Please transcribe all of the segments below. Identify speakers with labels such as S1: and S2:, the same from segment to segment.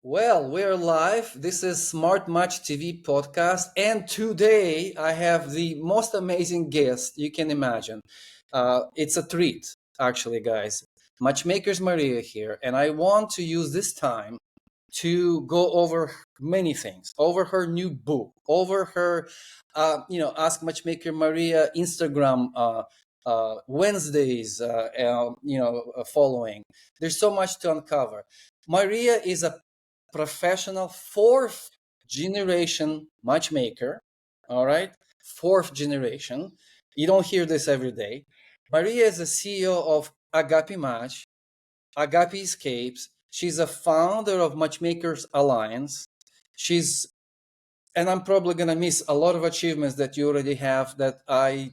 S1: Well, we're live. This is Smart Match TV podcast, and today I have the most amazing guest you can imagine. It's a treat, actually, guys. Matchmakers Maria here, and I want to use this time to go over many things, over her new book, over her, Ask Matchmaker Maria Instagram Wednesdays, following. There's so much to uncover. Maria is a professional fourth generation matchmaker. All right, fourth generation. You don't hear this every day. Maria is the CEO of Agape Match, Agape Escapes. She's a founder of Matchmakers Alliance. And I'm probably gonna miss a lot of achievements that you already have that I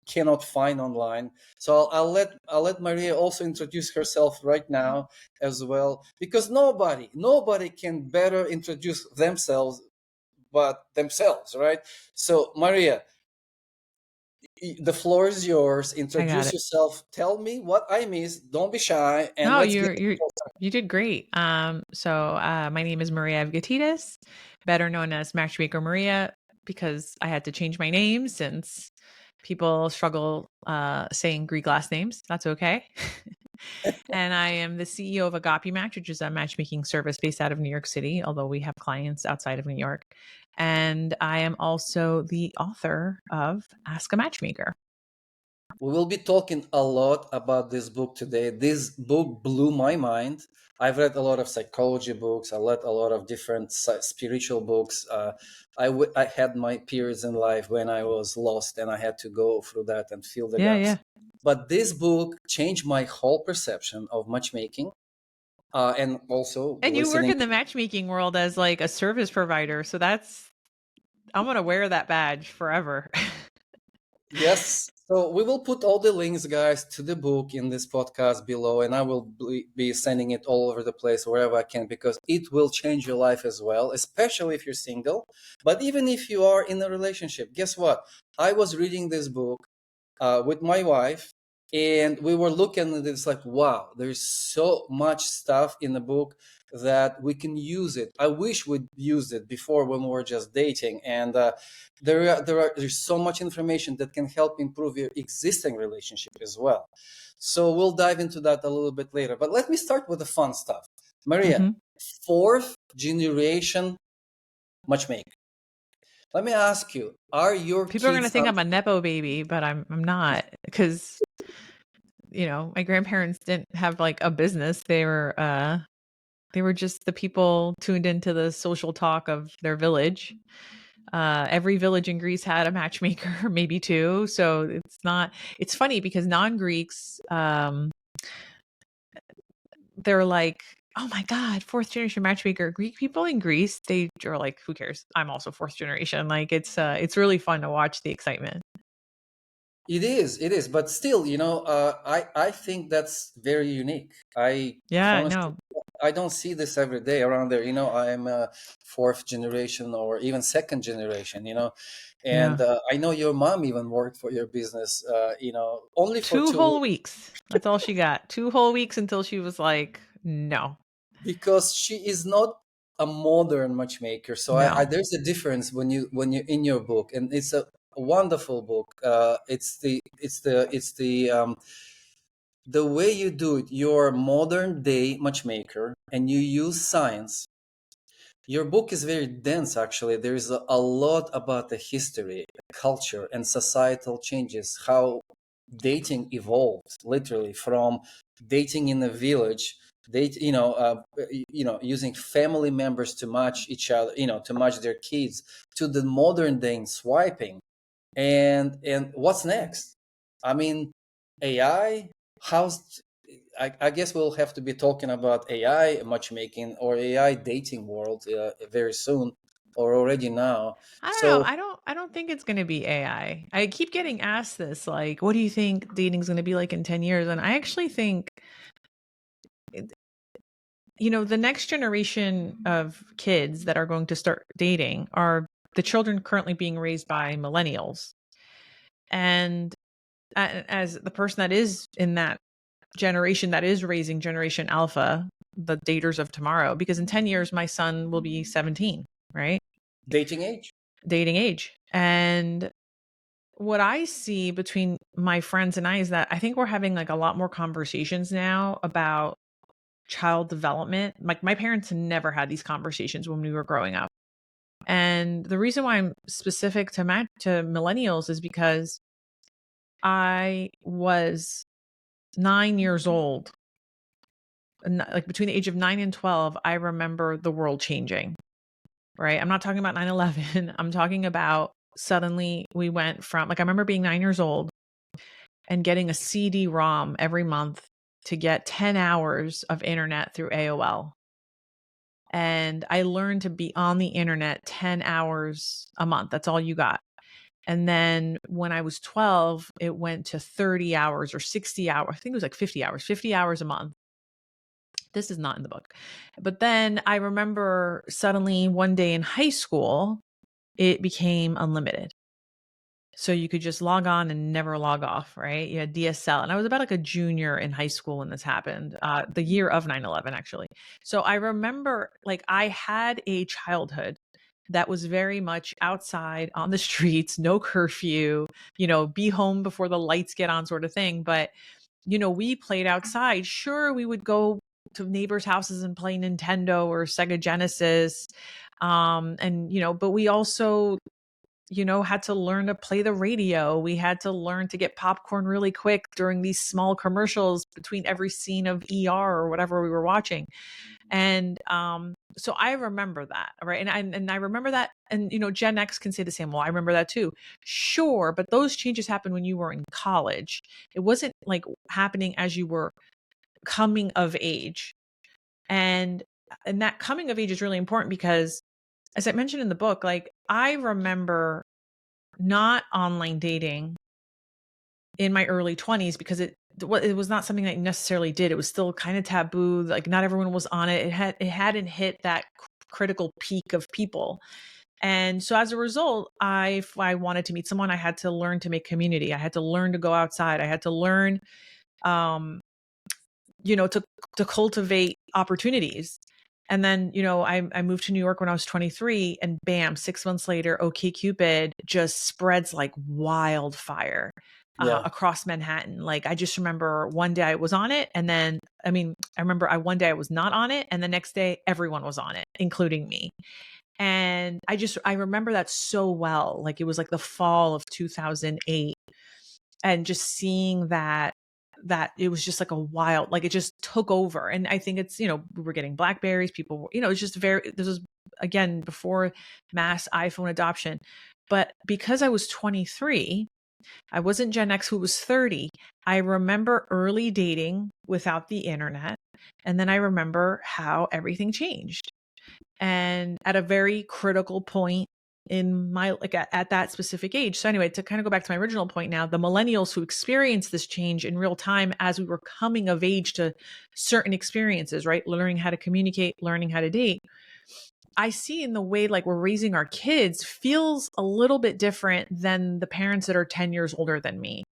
S1: cannot find online. So I'll let Maria also introduce herself right now as well, because nobody can better introduce themselves but themselves, right? So Maria, the floor is yours.
S2: I got
S1: Introduce
S2: it.
S1: yourself. Tell me what I missed. Don't be shy, and
S2: No,
S1: let's get
S2: you did great. My name is Maria Avgitidis, better known as Matchmaker Maria, because I had to change my name since people struggle saying Greek last names. That's okay. And I am the CEO of Agape Match, which is a matchmaking service based out of New York City, although we have clients outside of New York. And I am also the author of Ask a Matchmaker.
S1: We will be talking a lot about this book today. This book blew my mind. I've read a lot of psychology books. I read a lot of different spiritual books. I had my periods in life when I was lost and I had to go through that and fill the
S2: Yeah,
S1: gaps.
S2: yeah.
S1: But this book changed my whole perception of matchmaking, and also
S2: And you work
S1: listening.
S2: in the matchmaking world as like a service provider. So I'm going to wear that badge forever.
S1: Yes. So we will put all the links, guys, to the book in this podcast below, and I will be sending it all over the place wherever I can, because it will change your life as well, especially if you're single. But even if you are in a relationship, guess what? I was reading this book with my wife, and we were looking at it. It's like, wow, there's so much stuff in the book that we can use it. I wish we'd used it before when we were just dating, and there's so much information that can help improve your existing relationship as well. So we'll dive into that a little bit later. But let me start with the fun stuff. Maria,
S2: Mhm.
S1: fourth generation matchmaker. Let me ask you: are your
S2: People are going to
S1: kids?
S2: think I'm a nepo baby, but I'm not, because my grandparents didn't have like a business. They were just the people tuned into the social talk of their village. Every village in Greece had a matchmaker, maybe two. So it's funny because non-Greeks, they're like, oh my God, fourth generation matchmaker. Greek people in Greece, they are like, who cares? I'm also fourth generation. Like it's really fun to watch the excitement.
S1: It is, but still, I think that's very unique. I
S2: Yeah,
S1: honestly,
S2: no.
S1: I don't see this every day around there. I'm a fourth generation or even second generation. And
S2: Yeah.
S1: I know your mom even worked for your business. Only for
S2: 2
S1: 2 weeks,
S2: whole weeks. That's all she got. 2 whole weeks until she was like, "No.
S1: because she is not a modern matchmaker. So
S2: No."
S1: there's a difference when you in your book, and it's a wonderful book. The way you do it. You're a modern day matchmaker and you use science. Your book is very dense, actually. There's a lot about the history, culture, and societal changes, how dating evolved, literally from dating in a village, using family members to match each other, to match their kids, to the modern day swiping. And what's next? I mean, AI. How's I guess we'll have to be talking about AI matchmaking or AI dating world very soon, or already now.
S2: I don't know.
S1: So
S2: I don't think it's gonna be AI. I keep getting asked this, like, "What do you think dating's gonna be like in 10 years?" And I actually think, it the next generation of kids that are going to start dating are the children currently being raised by millennials. And as the person that is in that generation that is raising Generation Alpha, the daters of tomorrow, because in 10 years, my son will be 17, right?
S1: Dating age.
S2: Dating age. And what I see between my friends and I is that I think we're having like a lot more conversations now about child development. Like my parents never had these conversations when we were growing up. And the reason why I'm specific to millennials is because I was 9 years old. Like between the age of 9 and 12, I remember the world changing, right? I'm not talking about 9/11. I'm talking about suddenly we went from, like, I remember being 9 years old and getting a CD-ROM every month to get 10 hours of internet through AOL. And I learned to be on the internet 10 hours a month. That's all you got. And then when I was 12, it went to 30 hours or 60 hours. I think it was like 50 hours a month. This is not in the book. But then I remember suddenly one day in high school, it became unlimited. So you could just log on and never log off, right? You had DSL. And I was about like a junior in high school when this happened, the year of 9/11, actually. So I remember like I had a childhood that was very much outside on the streets, no curfew, be home before the lights get on sort of thing. But, we played outside. Sure, we would go to neighbors' houses and play Nintendo or Sega Genesis. But we also had to learn to play the radio. We had to learn to get popcorn really quick during these small commercials between every scene of ER or whatever we were watching. And so I remember that, right? And I remember that, and Gen X can say the same. Well, I remember that too. Sure, but those changes happened when you were in college. It wasn't like happening as you were coming of age. And that coming of age is really important because, as I mentioned in the book, like I remember not online dating in my early 20s because it was not something that I necessarily did. It was still kind of taboo. Like not everyone was on it. It hadn't hit that critical peak of people. And so as a result, if I wanted to meet someone, I had to learn to make community. I had to learn to go outside. I had to learn um to cultivate opportunities. And then, I moved to New York when I was 23, and bam, 6 months later, OkCupid just spreads like wildfire
S1: Yeah.
S2: across Manhattan. Like I just remember one day I was on it, and then I remember one day I was not on it, and the next day everyone was on it, including me. And I remember that so well. Like it was like the fall of 2008, and just seeing that it was just like a wild, like it just took over. And I think it's, we were getting Blackberries, people, it's just this was again before mass iPhone adoption. But because I was 23, I wasn't Gen X who was 30. I remember early dating without the internet. And then I remember how everything changed. And at a very critical point in my, like at that specific age. So anyway, to kind of go back to my original point now, the millennials who experienced this change in real time as we were coming of age to certain experiences, right? Learning how to communicate, learning how to date. I see in the way like we're raising our kids feels a little bit different than the parents that are 10 years older than me.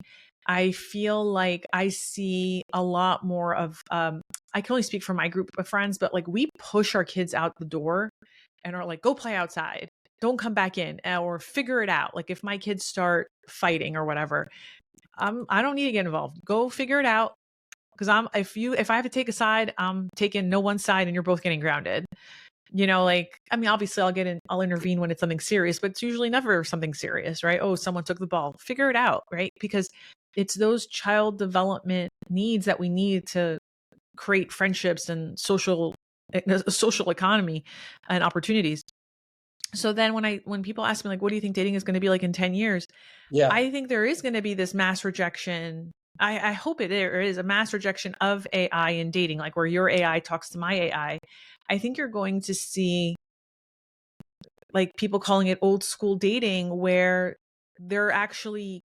S2: I feel like I see a lot more of, I can only speak for my group of friends, but like we push our kids out the door and are like, go play outside. Don't come back in, or figure it out. Like if my kids start fighting or whatever, I don't need to get involved. Go figure it out. Because if I have to take a side, I'm taking no one side and you're both getting grounded. Obviously I'll intervene when it's something serious, but it's usually never something serious, right? Oh, someone took the ball. Figure it out, right? Because it's those child development needs that we need to create friendships and social economy and opportunities. So then when people ask me like, what do you think dating is going to be like in 10 years?
S1: Yeah.
S2: I think there is going to be this mass rejection. I hope there is a mass rejection of AI in dating, like where your AI talks to my AI. I think you're going to see like people calling it old school dating, where they're actually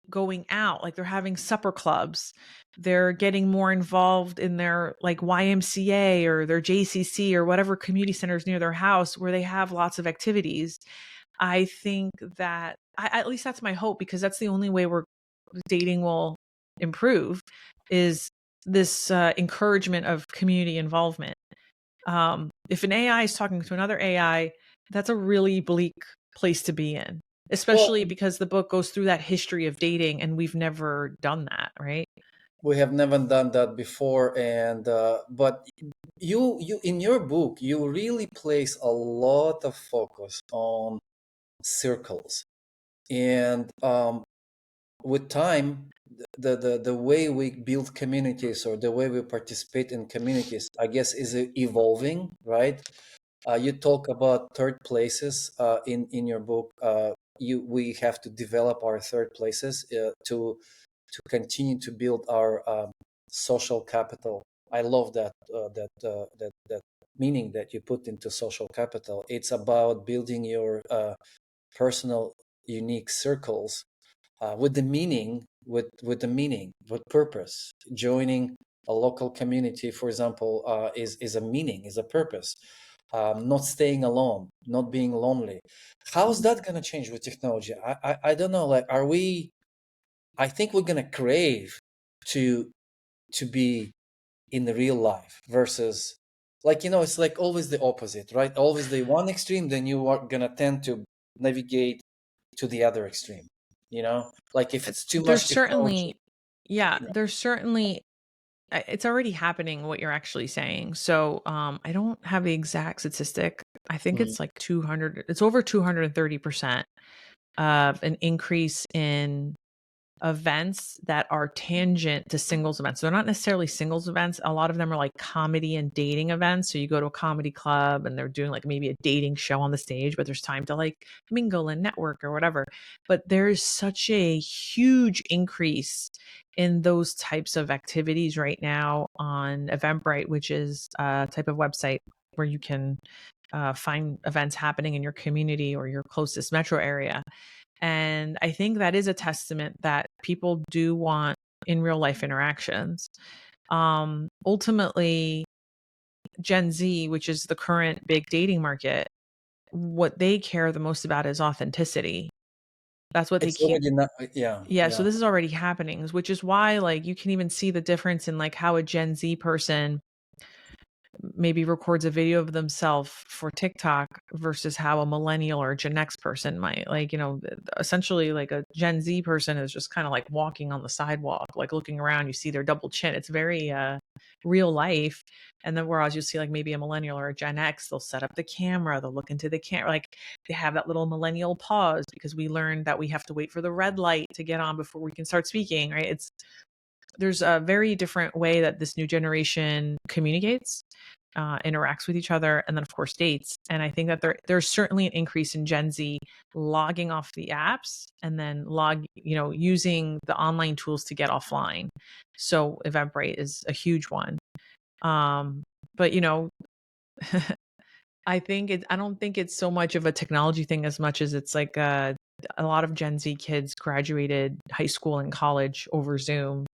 S2: going out, like they're having supper clubs. They're getting more involved in their like YMCA or their JCC or whatever community centers near their house where they have lots of activities. I think that at least that's my hope, because that's the only way dating will improve, is this encouragement of community involvement. If an AI is talking to another AI, that's a really bleak place to be in,
S1: Well,
S2: especially because the book goes through that history of dating and we've never done that, right?
S1: we have never done that before, and but you in your book you really place a lot of focus on circles, and with time, the way we build communities or the way we participate in communities, I guess, is evolving, right? You talk about third places in your book. You We have to develop our third places to continue to build our social capital. I love that meaning that you put into social capital. It's about building your personal unique circles with the meaning, with purpose. Joining a local community, for example, is a meaning, is a purpose. Not staying alone, not being lonely. How's that going to change with technology? I don't know. Like, are we? I think we're going to crave to be in the real life versus, like, it's like always the opposite, right? Always the one extreme, then you are going to tend to navigate to the other extreme. Like if it's too
S2: There's
S1: much technology.
S2: certainly, yeah,
S1: you know
S2: there's certainly, it's already happening what you're actually saying. So, I don't have the exact statistic. I think
S1: mm,
S2: it's like 200, it's over 230% of an increase in events that are tangent to singles events. They're not necessarily singles events. A lot of them are like comedy and dating events. So you go to a comedy club and they're doing like maybe a dating show on the stage, but there's time to like mingle and network or whatever. But there's such a huge increase in those types of activities right now on Eventbrite, which is a type of website where you can find events happening in your community or your closest metro area. And I think that is a testament that people do want in real life interactions. Ultimately, Gen Z, which is the current big dating market, what they care the most about is authenticity. That's what they
S1: it's
S2: keep.
S1: already not. Yeah,
S2: Yeah, so
S1: yeah.
S2: this is already happening, which is why like you can even see the difference in like how a Gen Z person maybe records a video of themselves for TikTok versus how a millennial or a Gen X person might. Like, essentially like a Gen Z person is just kind of like walking on the sidewalk, like looking around, you see their double chin. It's very real life. And then whereas you see like maybe a millennial or a Gen X, they'll set up the camera, they'll look into the camera, like they have that little millennial pause because we learned that we have to wait for the red light to get on before we can start speaking, right? There's a very different way that this new generation communicates, interacts with each other, and then of course dates. And I think that there's certainly an increase in Gen Z logging off the apps and then using the online tools to get offline. So Eventbrite is a huge one. But I don't think it's so much of a technology thing as much as it's like a lot of Gen Z kids graduated high school and college over Zoom,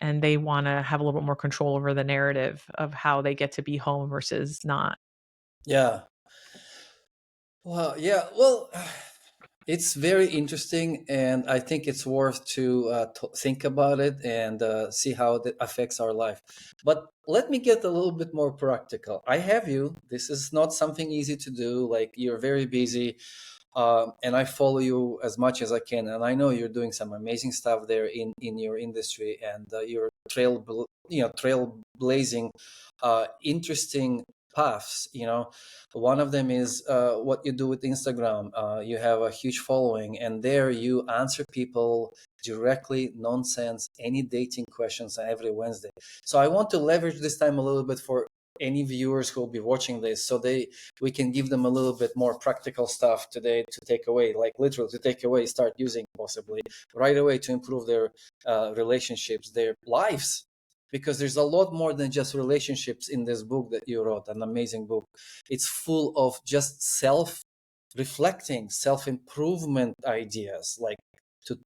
S2: and they want to have a little bit more control over the narrative of how they get to be home versus not.
S1: Yeah. Well, yeah. Well, it's very interesting, and I think it's worth to think about it and see how that affects our life. But let me get a little bit more practical. I have you. This is not something easy to do. Like, you're very busy, and I follow you as much as I can. And I know you're doing some amazing stuff there in your industry, and you're trailblazing interesting paths. One of them is what you do with Instagram. You have a huge following, and there you answer people directly, nonsense, any dating questions every Wednesday. So I want to leverage this time a little bit for any viewers who will be watching this, so we can give them a little bit more practical stuff today to take away, like literally to take away, start using possibly right away to improve their relationships, their lives, because there's a lot more than just relationships in this book that you wrote, an amazing book. It's full of just self-reflecting, self-improvement ideas, like to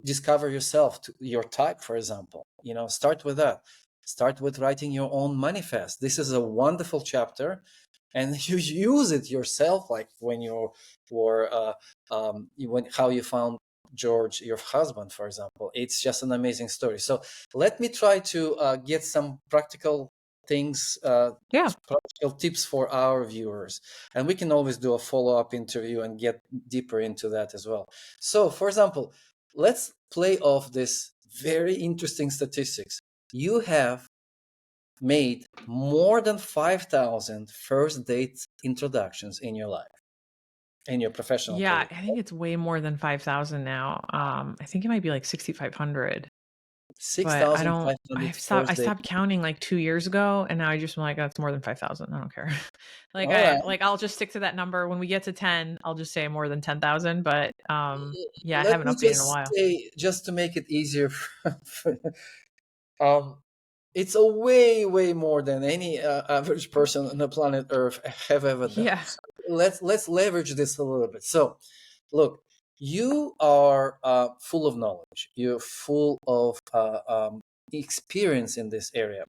S1: discover yourself, your type, for example. Start with that. Start with writing your own manifest. This is a wonderful chapter, and you use it yourself, like when you were how you found George, your husband, for example. It's just an amazing story. So let me try to get some practical things,
S2: Yeah.
S1: practical tips for our viewers, and we can always do a follow-up interview and get deeper into that as well. So, for example, let's play off this very interesting statistics. You have made more than 5,000 first date introductions in your life, in your professional
S2: Yeah,
S1: career.
S2: I think it's way more than 5,000 now. I think it might be like 6,500, but I
S1: First date.
S2: stopped counting like 2 years ago, and now I just am like, "That's more than 5,000. I don't care."
S1: All right.
S2: I'll just stick to that number. When we get to 10, I'll just say more than 10,000, but, yeah, I
S1: Let
S2: haven't
S1: me
S2: updated in a
S1: just
S2: while.
S1: say, just to make it easier, um, it's a way more than any average person on the planet Earth have ever done.
S2: Yeah.
S1: So let's leverage this a little bit. So, look, you are full of knowledge. You're full of experience in this area.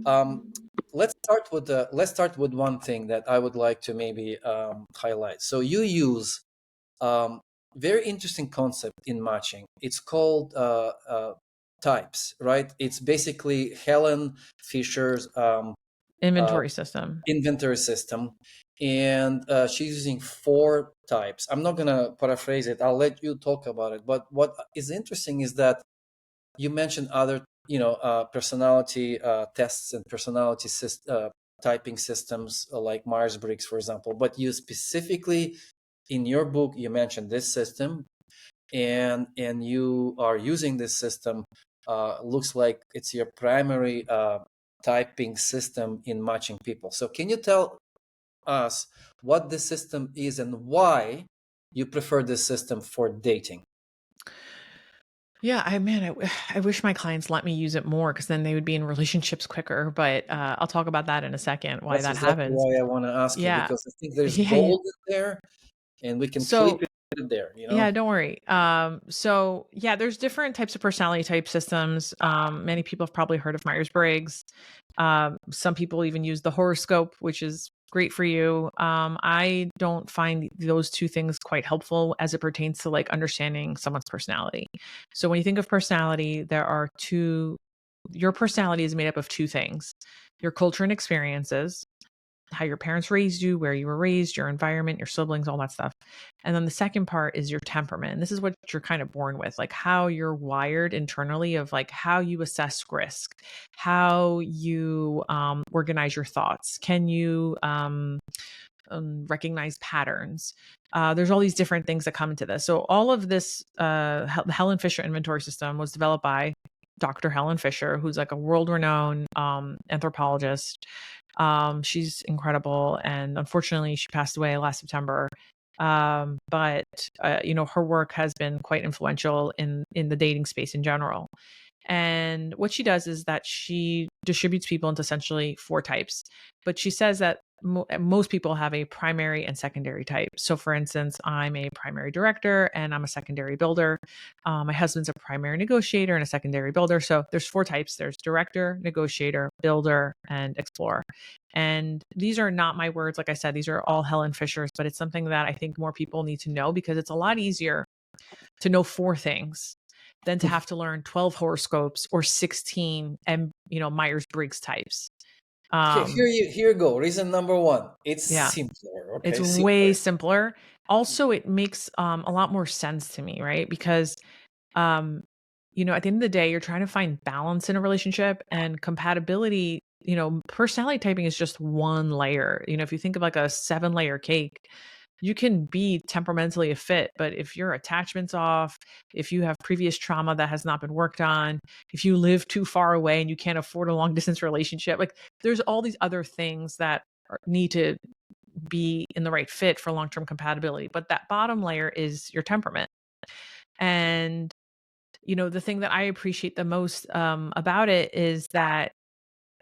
S1: Um, let's start with one thing that I would like to maybe highlight. So you use um, very interesting concept in matching. It's called types, right? It's basically Helen Fisher's uh,
S2: Inventory system.
S1: inventory system, and she's using 4 types. I'm not gonna paraphrase it. I'll let you talk about it. But what is interesting is that you mentioned other, personality tests and personality typing systems like Myers-Briggs, for example. But you specifically in your book you mentioned this system, and you are using this system. Looks like it's your primary typing system in matching people. So can you tell us what this system is and why you prefer this system for dating?
S2: Yeah, I wish my clients let me use it more because then they would be in relationships quicker, but, I'll talk about that in a second, why
S1: That's
S2: that
S1: exactly
S2: happens.
S1: why I want to ask you,
S2: Yeah.
S1: because I think there's
S2: Yeah, yeah.
S1: gold in there, and we can
S2: So
S1: clip it there. You
S2: yeah,
S1: know.
S2: don't worry. So yeah, there's different types of personality type systems. Many people have probably heard of Myers-Briggs. Some people even use the horoscope, which is great for you. I don't find those two things quite helpful as it pertains to like understanding someone's personality. So when you think of personality, there are two. Your personality is made up of two things: your culture and experiences, how your parents raised you, where you were raised, your environment, your siblings, all that stuff. And then the second part is your temperament. And this is what you're kind of born with, like how you're wired internally, of like how you assess risk, how you organize your thoughts. Can you recognize patterns? There's all these different things that come into this. So all of this, the Helen Fisher inventory system was developed by Dr. Helen Fisher, who's like a world-renowned anthropologist. She's incredible, and unfortunately, she passed away last September. But her work has been quite influential in the dating space in general. And what she does is that she distributes people into essentially 4 types. But she says that most people have a primary and secondary type. So, for instance, I'm a primary director and I'm a secondary builder. My husband's a primary negotiator and a secondary builder. So, there's 4 types: there's director, negotiator, builder, and explorer. And these are not my words. Like I said, these are all Helen Fisher's, but it's something that I think more people need to know because it's a lot easier to know 4 things than to have to learn 12 horoscopes or 16 and Myers-Briggs types.
S1: Here
S2: Um,
S1: you go. Reason number one: it's
S2: yeah,
S1: simpler.
S2: it's
S1: Okay,
S2: way
S1: simpler.
S2: simpler. Also, it makes a lot more sense to me, right? Because um, at the end of the day, you're trying to find balance in a relationship and compatibility. Personality typing is just one layer. If you think of like a 7-layer cake, you can be temperamentally a fit, but if your attachment's off, if you have previous trauma that has not been worked on, if you live too far away and you can't afford a long distance relationship, like there's all these other things that need to be in the right fit for long term compatibility. But that bottom layer is your temperament. And, the thing that I appreciate the most about it is that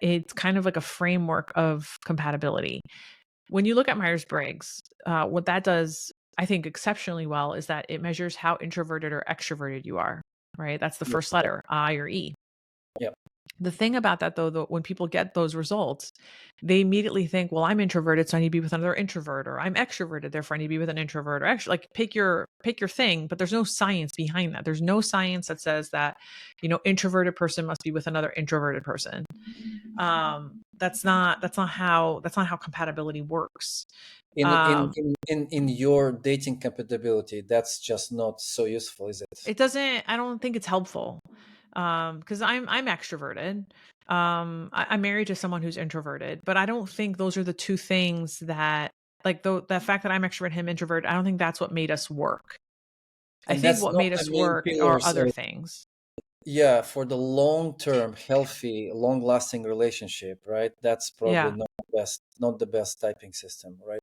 S2: it's kind of like a framework of compatibility. When you look at Myers-Briggs, what that does, I think, exceptionally well is that it measures how introverted or extroverted you are, right? That's the
S1: Yeah,
S2: first letter, I or E.
S1: yeah.
S2: The thing about that, though, when people get those results, they immediately think, well, I'm introverted, so I need to be with another introvert, or I'm extroverted, therefore I need to be with an introvert, or actually, like pick your thing. But there's no science behind that. There's no science that says that, introverted person must be with another introverted person. that's not how compatibility works.
S1: In
S2: Um,
S1: your dating compatibility, that's just not so useful, is it?
S2: it doesn't. I don't think it's helpful, because I'm extroverted. I'm married to someone who's introverted, but I don't think those are the two things that, like, the fact that I'm extrovert, him introvert. I don't think that's what made us work. I
S1: And
S2: think
S1: that's
S2: what
S1: not
S2: made
S1: the
S2: us
S1: main
S2: work are
S1: pillars
S2: other
S1: of,
S2: things.
S1: yeah, for the long term healthy long lasting relationship, right? That's probably
S2: Yeah.
S1: not the best typing system, right?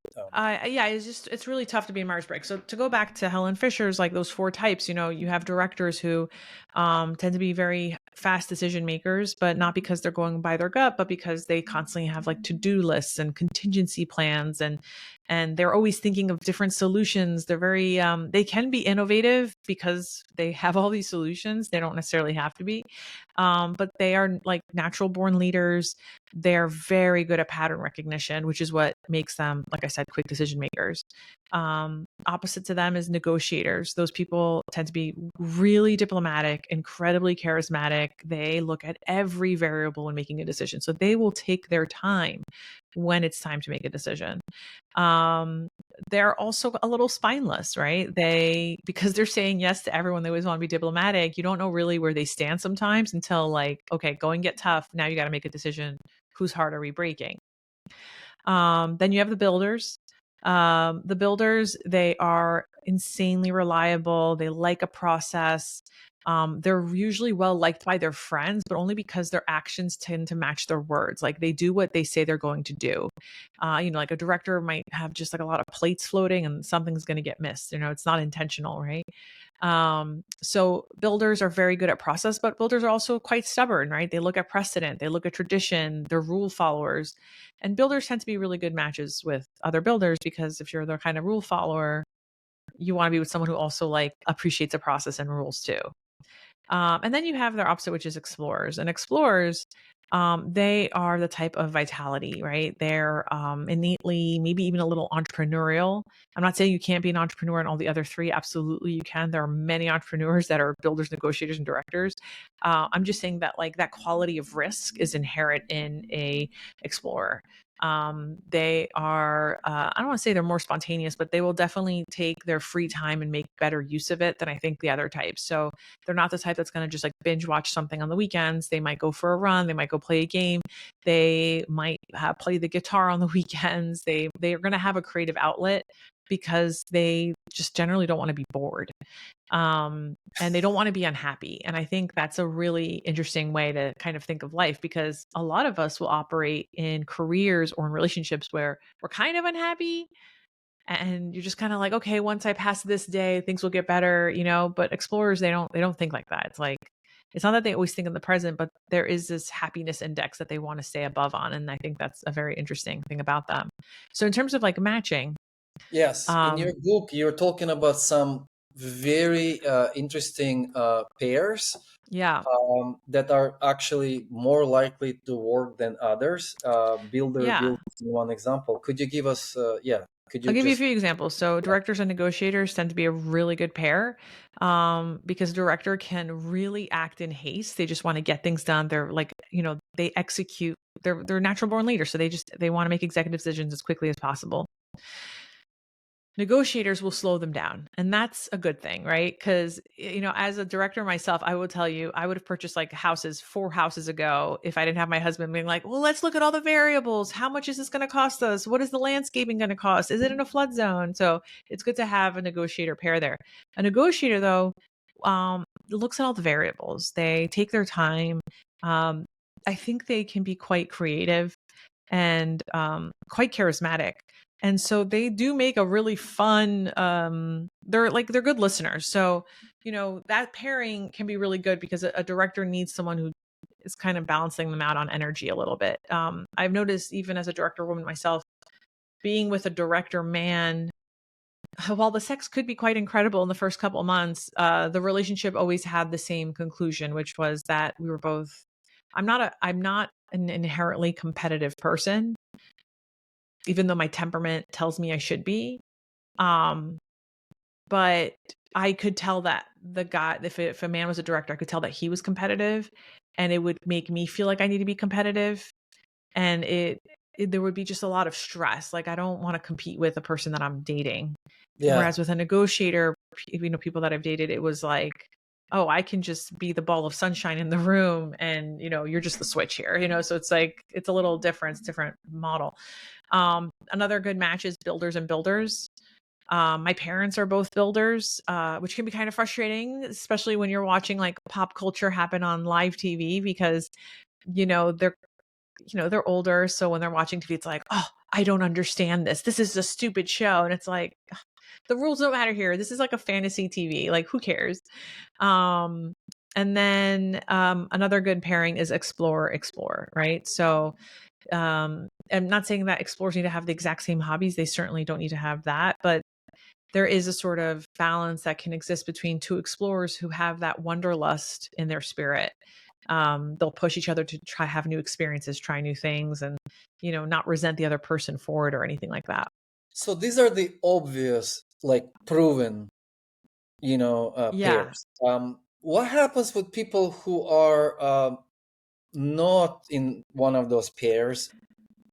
S2: Yeah, it's really tough to be in Myers Briggs. So to go back to Helen Fisher's, like those four types, you have directors who tend to be very fast decision makers, but not because they're going by their gut, but because they constantly have like to-do lists and contingency plans, and they're always thinking of different solutions. They're very they can be innovative because they have all these solutions. They don't necessarily have to be, but they are like natural born leaders. They're very good at pattern recognition, which is what makes them, like I said, quick decision makers. Opposite to them is negotiators. Those people tend to be really diplomatic, incredibly charismatic. They look at every variable when making a decision. So they will take their time when it's time to make a decision. Um, they're also a little spineless, right? Because they're saying yes to everyone, they always want to be diplomatic. You don't know really where they stand sometimes until, like, okay, go and get tough. Now you got to make a decision. Whose heart are we breaking? Then you have the builders. The builders, they are insanely reliable. They like a process. They're usually well liked by their friends, but only because their actions tend to match their words. Like they do what they say they're going to do. Like a director might have just like a lot of plates floating and something's going to get missed. It's not intentional, right? So builders are very good at process, but builders are also quite stubborn, right? They look at precedent, they look at tradition, they're rule followers. And builders tend to be really good matches with other builders because if you're the kind of rule follower, you want to be with someone who also like appreciates a process and rules too. And then you have their opposite, which is explorers. And explorers, they are the type of vitality, right? They're innately, maybe even a little entrepreneurial. I'm not saying you can't be an entrepreneur in all the other three. Absolutely, you can. There are many entrepreneurs that are builders, negotiators, and directors. I'm just saying that like that quality of risk is inherent in a explorer. They are, I don't want to say they're more spontaneous, but they will definitely take their free time and make better use of it than I think the other types. So they're not the type that's going to just like binge watch something on the weekends. They might go for a run. They might go play a game. They might play the guitar on the weekends. They are going to have a creative outlet because they just generally don't want to be bored. And they don't want to be unhappy. And I think that's a really interesting way to kind of think of life because a lot of us will operate in careers or in relationships where we're kind of unhappy and you're just kind of like, okay, once I pass this day, things will get better. But explorers, they don't think like that. It's like, it's not that they always think in the present, but there is this happiness index that they want to stay above on. And I think that's a very interesting thing about them. So in terms of like matching,
S1: Yes, in your
S2: um,
S1: book you're talking about some very interesting pairs
S2: yeah,
S1: that are actually more likely to work than others. Builder
S2: yeah.
S1: build is one example. Could you give us yeah, could
S2: I'll
S1: you
S2: give you a
S1: just,
S2: few examples. So
S1: yeah.
S2: directors and negotiators tend to be a really good pair, because director can really act in haste. They just want to get things done. They're like, they execute. They're natural born leaders, so they want to make executive decisions as quickly as possible. Negotiators will slow them down, and that's a good thing, right? Because as a director myself, I will tell you, I would have purchased like houses 4 houses ago if I didn't have my husband being like, well, let's look at all the variables. How much is this going to cost us? What is the landscaping going to cost? Is it in a flood zone? So it's good to have a negotiator pair there. A negotiator though, looks at all the variables. They take their time. um, I think they can be quite creative and quite charismatic. And so they do make a really fun, they're good listeners. So, that pairing can be really good because a director needs someone who is kind of balancing them out on energy a little bit. I've noticed even as a director woman myself, being with a director man, while the sex could be quite incredible in the first couple of months, the relationship always had the same conclusion, which was that we were both, I'm not an inherently competitive person, even though my temperament tells me I should be. Um, but I could tell that the guy, if a man was a director, I could tell that he was competitive, and it would make me feel like I need to be competitive. and there would be just a lot of stress. Like, I don't want to compete with the person that I'm dating.
S1: Yeah.
S2: Whereas with a negotiator, people that I've dated, it was like, oh, I can just be the ball of sunshine in the room, and you're just the switch here. So it's like, it's a little different, different model. Another good match is builders and builders. My parents are both builders, which can be kind of frustrating, especially when you're watching like pop culture happen on live TV, because they're they're older. So when they're watching TV, it's like, oh, I don't understand this. This is a stupid show. And it's like, ugh, the rules don't matter here. This is like a fantasy TV. Like, who cares? Um, and then another good pairing is explore, right? So I'm not saying that explorers need to have the exact same hobbies. They certainly don't need to have that, but there is a sort of balance that can exist between two explorers who have that wanderlust in their spirit. They'll push each other to try have new experiences, try new things, and not resent the other person for it or anything like that.
S1: So these are the obvious, like proven,
S2: Yeah.
S1: pairs. What happens with people who are not in one of those pairs,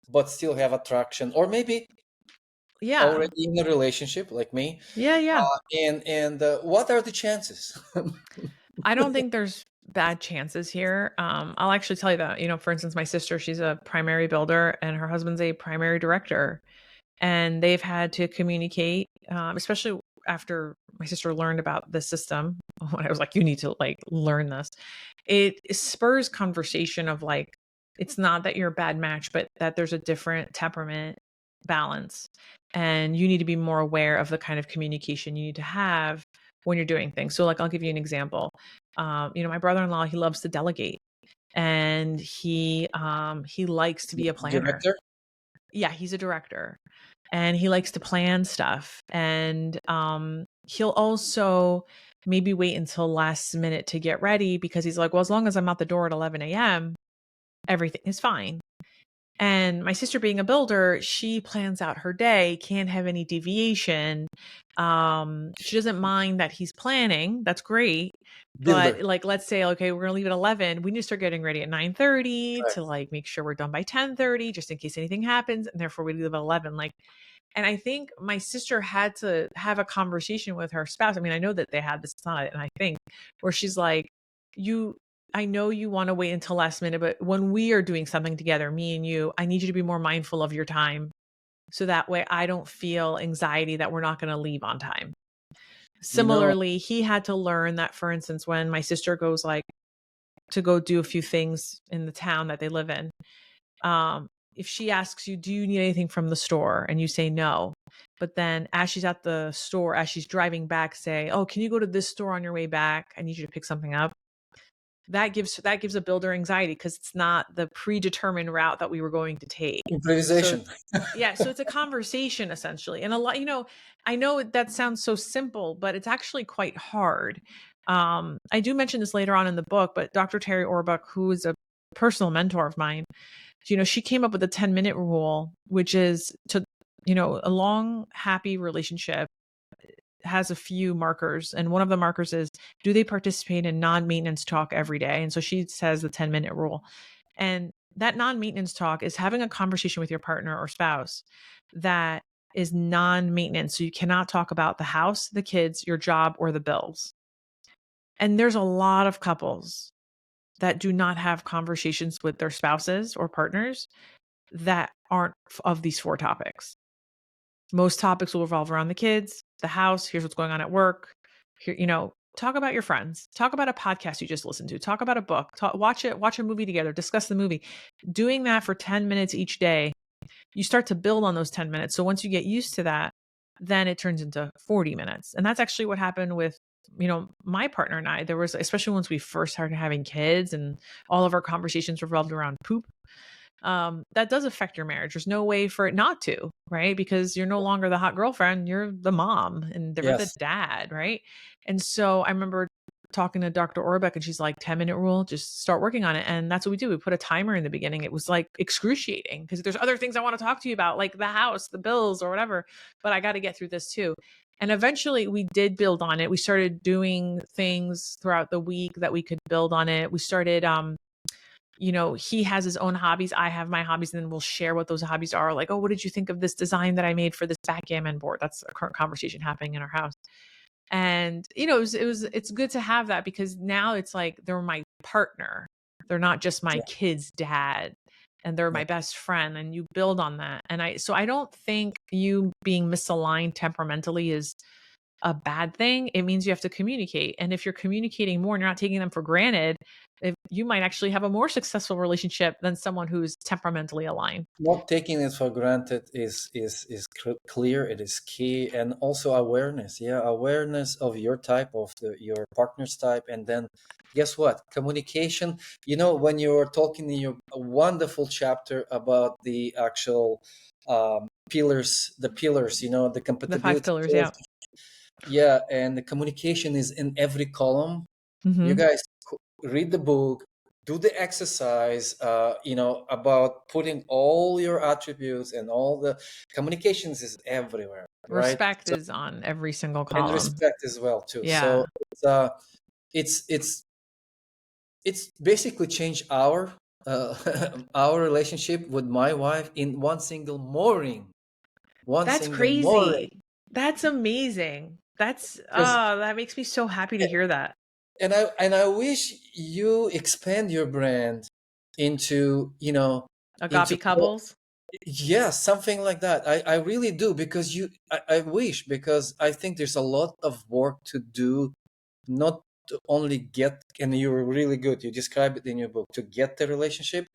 S1: but still have attraction, or maybe
S2: Yeah.
S1: already in a relationship, like me?
S2: Yeah. Yeah.
S1: And what are the chances?
S2: I don't think there's bad chances here. I'll actually tell you that, for instance, my sister, she's a primary builder and her husband's a primary director, and they've had to communicate, especially after my sister learned about the system. When I was like, you need to like learn this, it spurs conversation of like, it's not that you're a bad match, but that there's a different temperament balance, and you need to be more aware of the kind of communication you need to have when you're doing things. So like, I'll give you an example. My brother-in-law, he loves to delegate, and he likes to be a planner.
S1: Director?
S2: Yeah, he's a director, and he likes to plan stuff, and he'll also maybe wait until last minute to get ready, because he's like, well, as long as I'm out the door at 11 a.m., everything is fine. And my sister, being a builder, she plans out her day, can't have any deviation. She doesn't mind that he's planning. That's great. But
S1: Builder.
S2: like, let's say, okay, we're gonna leave at 11. We need to start getting ready at 9:30
S1: Right.
S2: to like make sure we're done by 10:30, just in case anything happens. And therefore we leave at 11. Like, and I think my sister had to have a conversation with her spouse. I mean, I know that they had this thought, and I think where she's like, you I know you want to wait until last minute, but when we are doing something together, me and you, I need you to be more mindful of your time. So that way I don't feel anxiety that we're not going to leave on time.
S1: You know,
S2: Similarly, he had to learn that, for instance, when my sister goes like to go do a few things in the town that they live in, um, if she asks you, do you need anything from the store? And you say no. But then as she's at the store, as she's driving back, say, oh, can you go to this store on your way back? I need you to pick something up. That gives a builder anxiety, because it's not the predetermined route that we were going to take. So
S1: improvisation.
S2: yeah, so it's a conversation essentially. And a lot, I know that sounds so simple, but it's actually quite hard. I do mention this later on in the book, but Dr. Terry Orbuck, who is a personal mentor of mine, she came up with a 10-minute rule, which is to, a long, happy relationship has a few markers. And one of the markers is, do they participate in non-maintenance talk every day? And so she says the 10-minute rule. And that non-maintenance talk is having a conversation with your partner or spouse that is non-maintenance. So you cannot talk about the house, the kids, your job, or the bills. And there's a lot of couples that do not have conversations with their spouses or partners that aren't of these four topics. Most topics will revolve around the kids, the house, here's what's going on at work. Here, talk about your friends, talk about a podcast you just listened to, talk about a book, watch a movie together, discuss the movie. Doing that for 10 minutes each day, you start to build on those 10 minutes. So once you get used to that, then it turns into 40 minutes. And that's actually what happened with, my partner and I. There was, especially once we first started having kids and all of our conversations revolved around poop, that does affect your marriage. There's no way for it not to, right? Because you're no longer the hot girlfriend, you're the mom and they're the
S1: Yes.
S2: dad, right? And so I remember talking to Dr. Orbeck, and she's like, 10-minute rule, just start working on it. And that's what we do. We put a timer in the beginning. It was like excruciating, because there's other things I want to talk to you about, like the house, the bills, or whatever, but I got to get through this too. And eventually we did build on it. We started doing things throughout the week that we could build on it. We started he has his own hobbies, I have my hobbies, and then we'll share what those hobbies are. Like, oh, what did you think of this design that I made for this backgammon board? That's a current conversation happening in our house. And it's good to have that, because now it's like they're my partner. They're not just my
S1: Yeah,
S2: kid's dad, and they're
S1: yeah.
S2: my best friend, and you build on that. And I don't think you being misaligned temperamentally is a bad thing. It means you have to communicate. And if you're communicating more and you're not taking them for granted, if you might actually have a more successful relationship than someone who's temperamentally aligned.
S1: Not taking it for granted is clear. It is key, and also awareness. Yeah, awareness of your type, of your partner's type, and then guess what? Communication. When you were talking in your wonderful chapter about the actual pillars, the pillars. The
S2: The five
S1: compatibility
S2: pillars,
S1: pillars.
S2: yeah.
S1: Yeah, and the communication is in every column. You
S2: Hmm.
S1: guys read the book, do the exercise, about putting all your attributes, and all the communications is everywhere, right?
S2: Respect
S1: So,
S2: is on every single
S1: and
S2: column.
S1: respect as well too. So
S2: Yeah.
S1: it's basically changed our our relationship with my wife in one single morning. One
S2: That's
S1: single morning.
S2: crazy. That's amazing.
S1: Because
S2: That makes me so happy to hear that.
S1: and I wish you expand your brand into into
S2: Agape couples.
S1: yeah, something like that. I really do, because I wish, because I think there's a lot of work to do, not to only get, and you're really good, you describe it in your book, to get the relationship,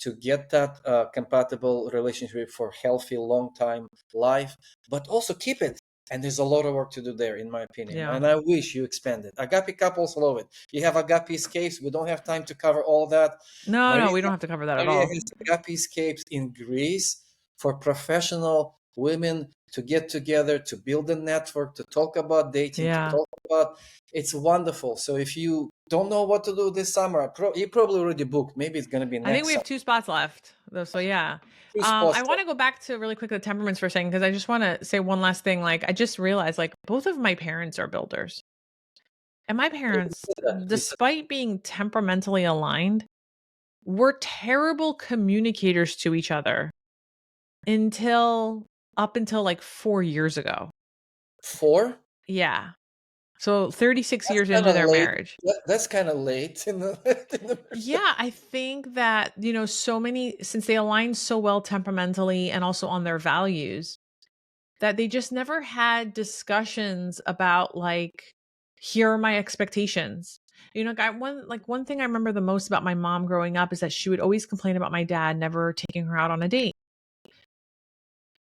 S1: to get that compatible relationship for healthy long time life, but also keep it. And there's a lot of work to do there, in my opinion.
S2: Yeah.
S1: And I wish you expand it. Agape couples love it. You have agape escapes. We don't have time to cover all that.
S2: No,
S1: Maria,
S2: no, we don't have to cover that at
S1: Maria
S2: all.
S1: has agape escapes in Greece for professional women to get together, to build a network, to talk about dating, to
S2: Yeah.
S1: talk about. It's wonderful. So if you don't know what to do this summer, you probably already booked. Maybe it's going to be
S2: I think
S1: next
S2: we have
S1: summer.
S2: 2 spots left, though. So yeah.
S1: Two spots
S2: I want
S1: left.
S2: to go back to really quick the temperaments for a second, because I just want to say one last thing. Like, I just realized, like, both of my parents are builders, and my parents,
S1: You said
S2: despite being temperamentally aligned, were terrible communicators to each other until up until like 4 years ago.
S1: four.
S2: Yeah. So 36
S1: That's
S2: years
S1: kind
S2: into
S1: of
S2: their
S1: late.
S2: marriage.
S1: That's kind of late in the, in the
S2: Yeah, I think that, so many, since they align so well temperamentally and also on their values, that they just never had discussions about, like, here are my expectations. One thing I remember the most about my mom growing up is that she would always complain about my dad never taking her out on a date.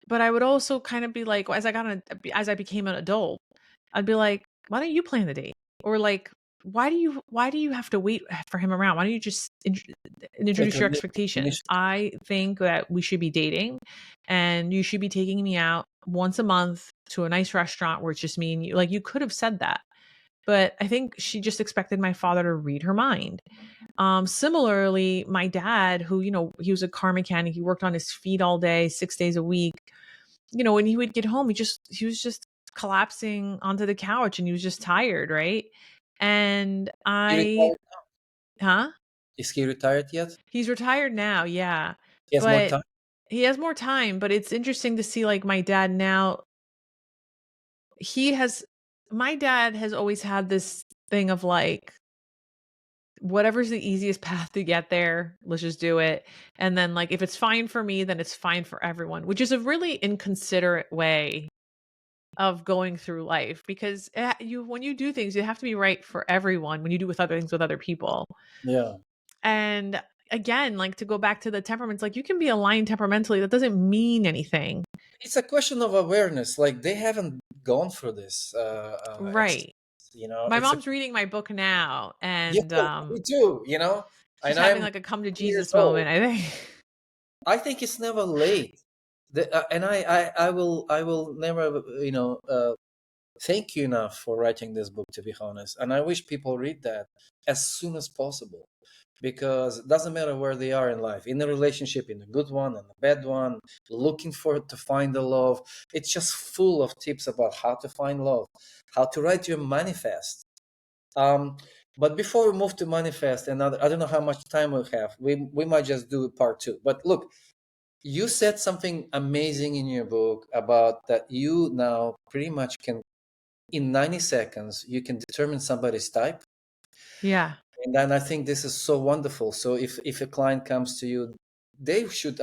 S2: But I would also kind of be like, as I became an adult, I'd be like, why don't you plan the date? Or like, why do you have to wait for him around? Why don't you just
S1: take
S2: introduce your
S1: a
S2: expectations?
S1: initiative.
S2: I think that we should be dating, and you should be taking me out once a month to a nice restaurant where it's just me and you. Like, you could have said that. But I think she just expected my father to read her mind. Similarly, my dad, who, he was a car mechanic, he worked on his feet all day, 6 days a week. When he would get home, he was just collapsing onto the couch, and he was just tired, right? And
S1: He
S2: I
S1: retired.
S2: huh?
S1: Is he retired yet?
S2: He's retired now, yeah.
S1: He has more
S2: But
S1: time.
S2: he has more time, but it's interesting to see, like, my dad now, he has my dad has always had this thing of, like, whatever's the easiest path to get there, let's just do it. And then, like, if it's fine for me, then it's fine for everyone, which is a really inconsiderate way of going through life, because when you do things, you have to be right for everyone when you do with other things with other people.
S1: Yeah.
S2: And again, like, to go back to the temperaments, like, you can be aligned temperamentally, that doesn't mean anything.
S1: It's a question of awareness. Like, they haven't gone through this exercise.
S2: Right.
S1: You know,
S2: My
S1: it's a
S2: mom's reading my book now,
S1: yeah,
S2: and
S1: me too.
S2: she's
S1: And
S2: having
S1: I'm
S2: like a come to
S1: 2 years
S2: Jesus
S1: old.
S2: moment, I think.
S1: I think it's never late. And I will never thank you enough for writing this book, to be honest. And I wish people read that as soon as possible, because it doesn't matter where they are in life, in a relationship, in a good one and a bad one, looking for to find the love. It's just full of tips about how to find love, how to write your manifest. But before we move to manifest, and I don't know how much time we have. We might just do part two. But look, you said something amazing in your book about that you now pretty much can, in 90 seconds, you can determine somebody's type.
S2: Yeah.
S1: And then I think this is so wonderful. So if a client comes to you, they should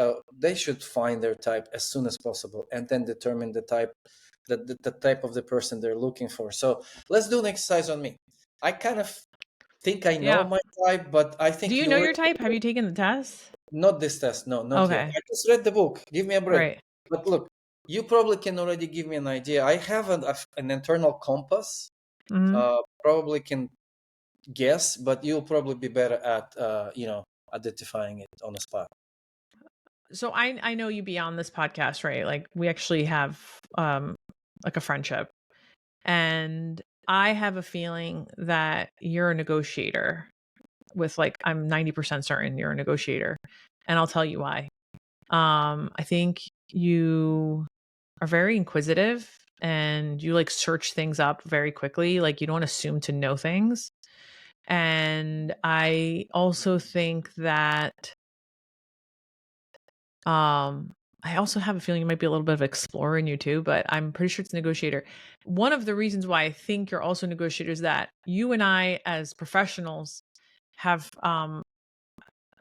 S1: find their type as soon as possible, and then determine the type, the type of the person they're looking for. So let's do an exercise on me. I kind of think I know
S2: Yeah.
S1: my type, but I
S2: Do
S1: think
S2: you
S1: you
S2: know
S1: already,
S2: your type? Have you taken the test?
S1: not this test. No, not yet.
S2: Okay.
S1: I just read the book. Give me a break.
S2: Right.
S1: But look, you probably can already give me an idea. I have an internal compass.
S2: Mhm.
S1: Probably can guess, but you'll probably be better at identifying it on the spot.
S2: So I know you beyond this podcast, right? Like we actually have like a friendship. And I have a feeling that you're a negotiator with like I'm 90% certain you're a negotiator. And I'll tell you why. I think you are very inquisitive and you like search things up very quickly. Like you don't assume to know things. And I also think that I also have a feeling you might be a little bit of explorer in you too, but I'm pretty sure it's negotiator. One of the reasons why I think you're also a negotiator is that you and I as professionals have I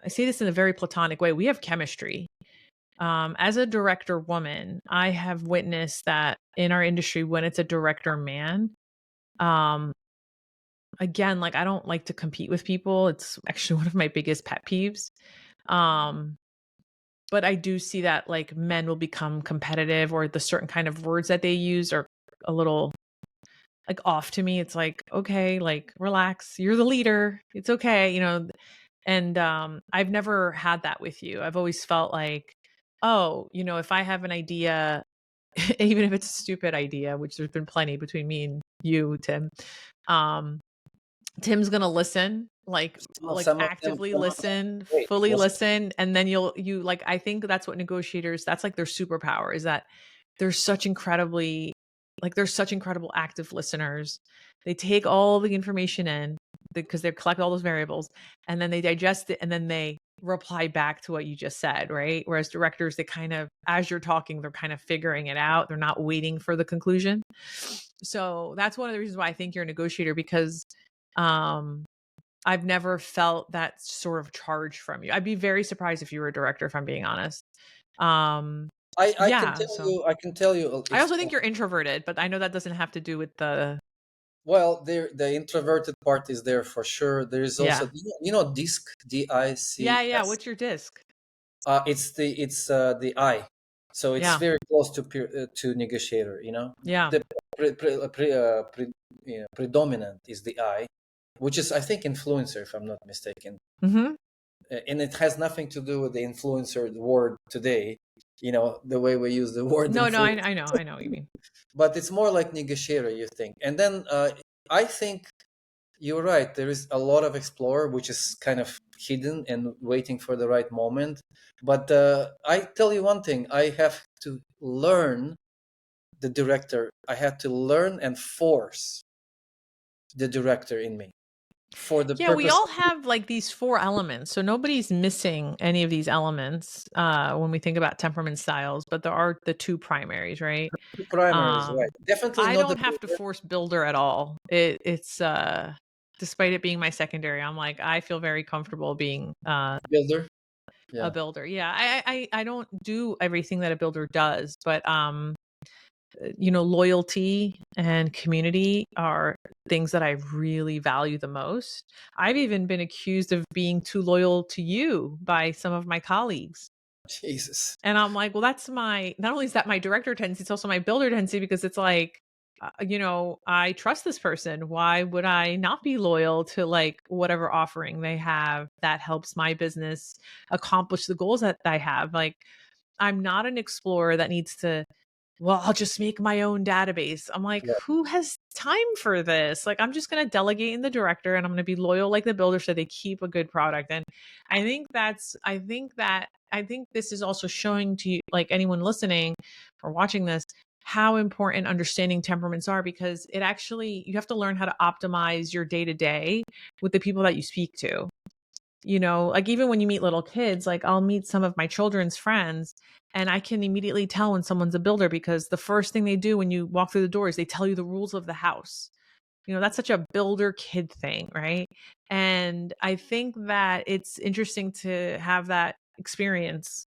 S2: say this in a very platonic way, we have chemistry. As a director woman, I have witnessed that in our industry when it's a director man, um again, like I don't like to compete with people. It's actually one of my biggest pet peeves. Um but I do see that like men will become competitive or the certain kind of words that they use are a little like off to me. It's like, okay, like relax. You're the leader. It's okay, you know. And I've never had that with you. I've always felt like, oh, you know, if I have an idea, even if it's a stupid idea, which there's been plenty between me and you, Tim, um, Tim's gonna listen,
S1: Well,
S2: like
S1: some of them,
S2: actively
S1: some of them.
S2: listen,
S1: Wait,
S2: fully
S1: was
S2: listen, and then you like I think that's what negotiators that's like their superpower is that they're such incredibly they're such incredible active listeners. They take all the information in because they collect all those variables and then they digest it and then they reply back to what you just said, right? Whereas directors, they kind of, as you're talking, they're kind of figuring it out. They're not waiting for the conclusion. So that's one of the reasons why I think you're a negotiator because um, I've never felt that sort of charge from you. I'd be very surprised if you were a director, if I'm being honest. Um,
S1: I can
S2: yeah.
S1: tell
S2: So
S1: you, I can tell you,
S2: I
S1: it's
S2: also think you're introverted, but I know that doesn't have to do with the,
S1: well, the introverted part is there for sure. There is also,
S2: yeah.
S1: DISC,
S2: Yeah. Yeah.
S1: DICS.
S2: What's your disc?
S1: It's the I, so it's
S2: Yeah.
S1: very close to negotiator.
S2: Yeah.
S1: The predominant is the I, which is I think influencer, if I'm not mistaken.
S2: Hmm.
S1: And it has nothing to do with the influencer word today, the way we use the word
S2: No, no,
S1: influencer.
S2: I know what you mean.
S1: But it's more like negotiator, you think. And then I think you're right. There is a lot of explorer, which is kind of hidden and waiting for the right moment. But I tell you one thing, I have to learn the director. I had to learn and force the director in me for the
S2: Yeah, we
S1: purpose
S2: all
S1: of
S2: have like these four elements. So nobody's missing any of these elements when we think about temperament styles, but there are the two primaries, right?
S1: the primaries, right?
S2: Um
S1: Definitely
S2: I
S1: not the
S2: don't have to force builder at all. It's despite it being my secondary, I'm like I feel very comfortable being
S1: builder.
S2: a
S1: Yeah.
S2: builder. Yeah, I don't do everything that a builder does, but you know, loyalty and community are things that I really value the most. I've even been accused of being too loyal to you by some of my colleagues.
S1: Jesus.
S2: And I'm like, well, that's my, not only is that my director tendency, it's also my builder tendency because it's like, you know, I trust this person. Why would I not be loyal to like whatever offering they have that helps my business accomplish the goals that I have? Like, I'm not an explorer that needs to, well, I'll just make my own database. I'm like,
S1: Yeah.
S2: who has time for this? Like, I'm just going to delegate in the director and I'm going to be loyal like the builder so they keep a good product. And I think this is also showing to you, like anyone listening or watching this, how important understanding temperaments are, because it actually, you have to learn how to optimize your day to day with the people that you speak to. You know, like even when you meet little kids, like I'll meet some of my children's friends and I can immediately tell when someone's a builder, because the first thing they do when you walk through the door is they tell you the rules of the house. You know, that's such a builder kid thing, right? And I think that it's interesting to have that experience.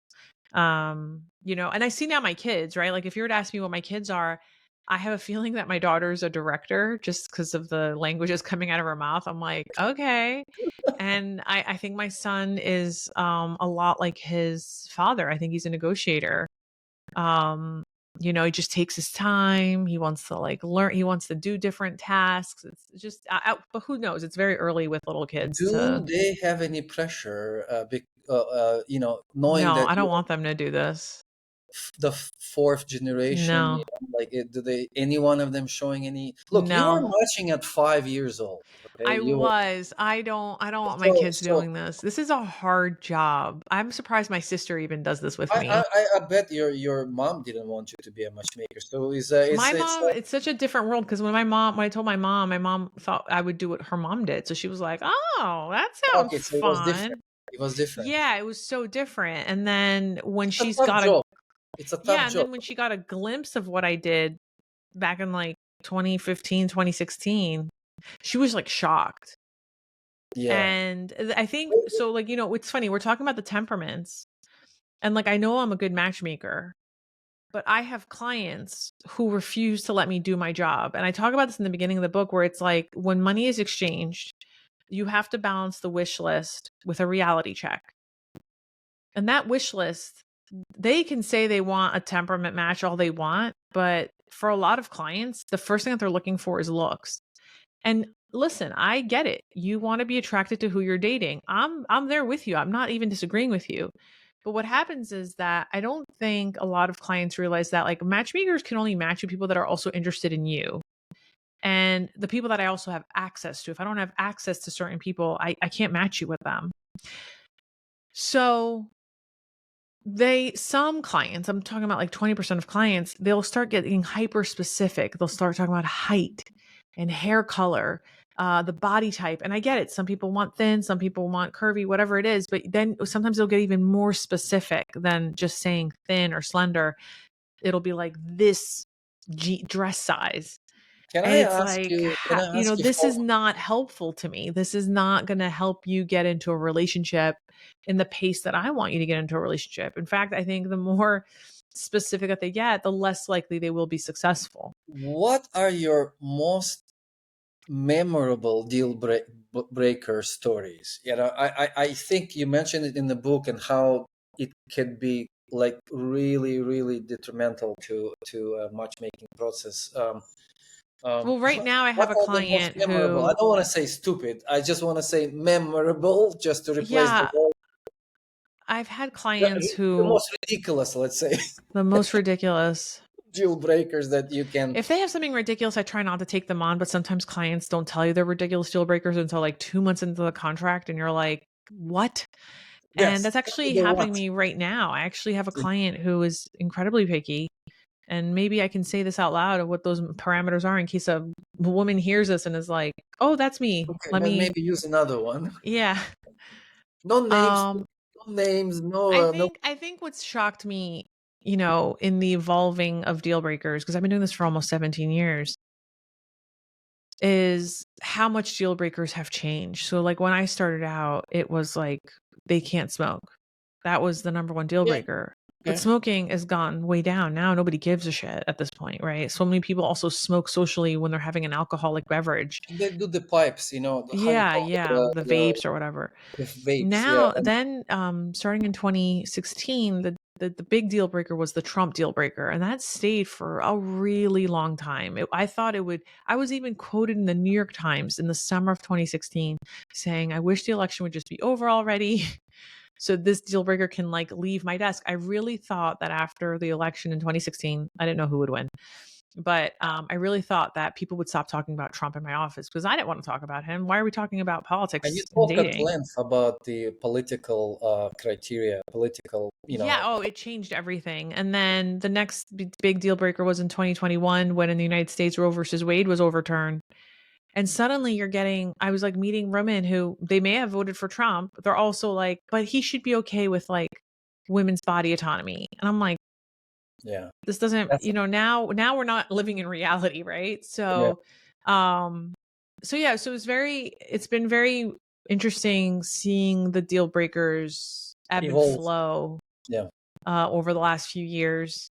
S2: You know, and I see now my kids, right? Like if you were to ask me what my kids are, I have a feeling that my daughter's a director just because of the languages coming out of her mouth. I'm like, okay. And I think my son is a lot like his father. I think he's a negotiator. Um, you know, he just takes his time. He wants to like learn. He wants to do different tasks. It's just, but who knows? It's very early with little kids
S1: Do
S2: to.
S1: they have any pressure, knowing
S2: No,
S1: that
S2: I don't
S1: you're
S2: want them to do this.
S1: the fourth generation?
S2: No,
S1: Like, do they, any one of them showing any? Look, you were
S2: no.
S1: matching at 5 years old. Okay,
S2: I
S1: you were
S2: was. I don't want my
S1: so
S2: kids
S1: so.
S2: doing this. This is a hard job. I'm surprised my sister even does this with
S1: I, I
S2: me.
S1: I bet your mom didn't want you to be a matchmaker. So
S2: My
S1: it's
S2: mom, it's such a different world, because when I told my mom thought I would do what her mom did. So she was like, "Oh, that sounds
S1: okay. So it was different.
S2: fun."
S1: It was different.
S2: Yeah, it was so different. And then when
S1: It's a
S2: she's
S1: tough
S2: got a
S1: job. It's a
S2: yeah,
S1: tough
S2: and
S1: job.
S2: then when she got a glimpse of what I did back in like 2015, 2016, she was like shocked.
S1: Yeah.
S2: And I think so, like, you know, it's funny, we're talking about the temperaments. And like I know I'm a good matchmaker, but I have clients who refuse to let me do my job. And I talk about this in the beginning of the book, where it's like when money is exchanged, you have to balance the wish list with a reality check. And that wish list, they can say they want a temperament match all they want, but for a lot of clients, the first thing that they're looking for is looks. And listen, I get it. You want to be attracted to who you're dating. I'm there with you. I'm not even disagreeing with you. But what happens is that I don't think a lot of clients realize that like matchmakers can only match with people that are also interested in you. And the people that I also have access to. If I don't have access to certain people, I can't match you with them. So some clients, I'm talking about like 20% of clients, they'll start getting hyper specific. They'll start talking about height and hair color, the body type. And I get it. Some people want thin, some people want curvy, whatever it is. But then sometimes they'll get even more specific than just saying thin or slender. It'll be like this dress size.
S1: Can
S2: And
S1: I
S2: it's
S1: ask
S2: like,
S1: you? Can I
S2: you know,
S1: ask you
S2: this
S1: for
S2: is not helpful to me. This is not going to help you get into a relationship in the pace that I want you to get into a relationship. In fact, I think the more specific that they get, the less likely they will be successful.
S1: what are your most memorable breaker stories? I think you mentioned it in the book and how it can be like really, really detrimental to a matchmaking process.
S2: Well, right now I
S1: What
S2: have a
S1: are the most
S2: client
S1: memorable? I
S2: who,
S1: don't want to say stupid. I just want to say memorable, just to replace the
S2: yeah,
S1: word.
S2: I've had clients
S1: The
S2: who,
S1: most ridiculous, let's say,
S2: the most ridiculous.
S1: deal breakers that you can.
S2: If they have something ridiculous, I try not to take them on, but sometimes clients don't tell you they're ridiculous deal breakers until like 2 months into the contract. And you're like, what? And
S1: Yes,
S2: that's
S1: tell me
S2: actually
S1: the
S2: happening
S1: what.
S2: to me right now. I actually have a client who is incredibly picky. And maybe I can say this out loud of what those parameters are in case a woman hears this and is like, oh, that's me.
S1: Okay,
S2: Let me,
S1: maybe use another one.
S2: yeah.
S1: No names,
S2: Um,
S1: no names,
S2: I
S1: no.
S2: think I think what's shocked me, you know, in the evolving of deal breakers, because I've been doing this for almost 17 years, is how much deal breakers have changed. So like when I started out, it was like they can't smoke. That was the number one deal
S1: Yeah,
S2: breaker. But
S1: okay.
S2: smoking has gone way down. Now nobody gives a shit at this point, right? So many people also smoke socially when they're having an alcoholic beverage.
S1: They do the pipes, how you
S2: Yeah,
S1: call it,
S2: yeah, the vapes or whatever.
S1: the vapes, yeah.
S2: Now, then, starting in 2016, the big deal breaker was the Trump deal breaker, and that stayed for a really long time. I thought it would. I was even quoted in the New York Times in the summer of 2016 saying, "I wish the election would just be over already." So this deal breaker can like leave my desk. I really thought that after the election in 2016, I didn't know who would win. But I really thought that people would stop talking about Trump in my office because I didn't want to talk about him. Why are we talking about
S1: And you
S2: politics and
S1: talk at
S2: dating?
S1: length about the political criteria, political,
S2: Yeah. Oh, it changed everything. And then the next big deal breaker was in 2021 when in the United States, Roe versus Wade was overturned. And suddenly you're getting, I was like meeting women who they may have voted for Trump. They're also like, but he should be okay with like women's body autonomy. And I'm like,
S1: yeah,
S2: this doesn't,
S1: that's
S2: now we're not living in reality. Right.
S1: yeah,
S2: Um, yeah, so it's been very interesting seeing the deal breakers ebb and
S1: evolve.
S2: flow
S1: Yeah,
S2: over the last few years.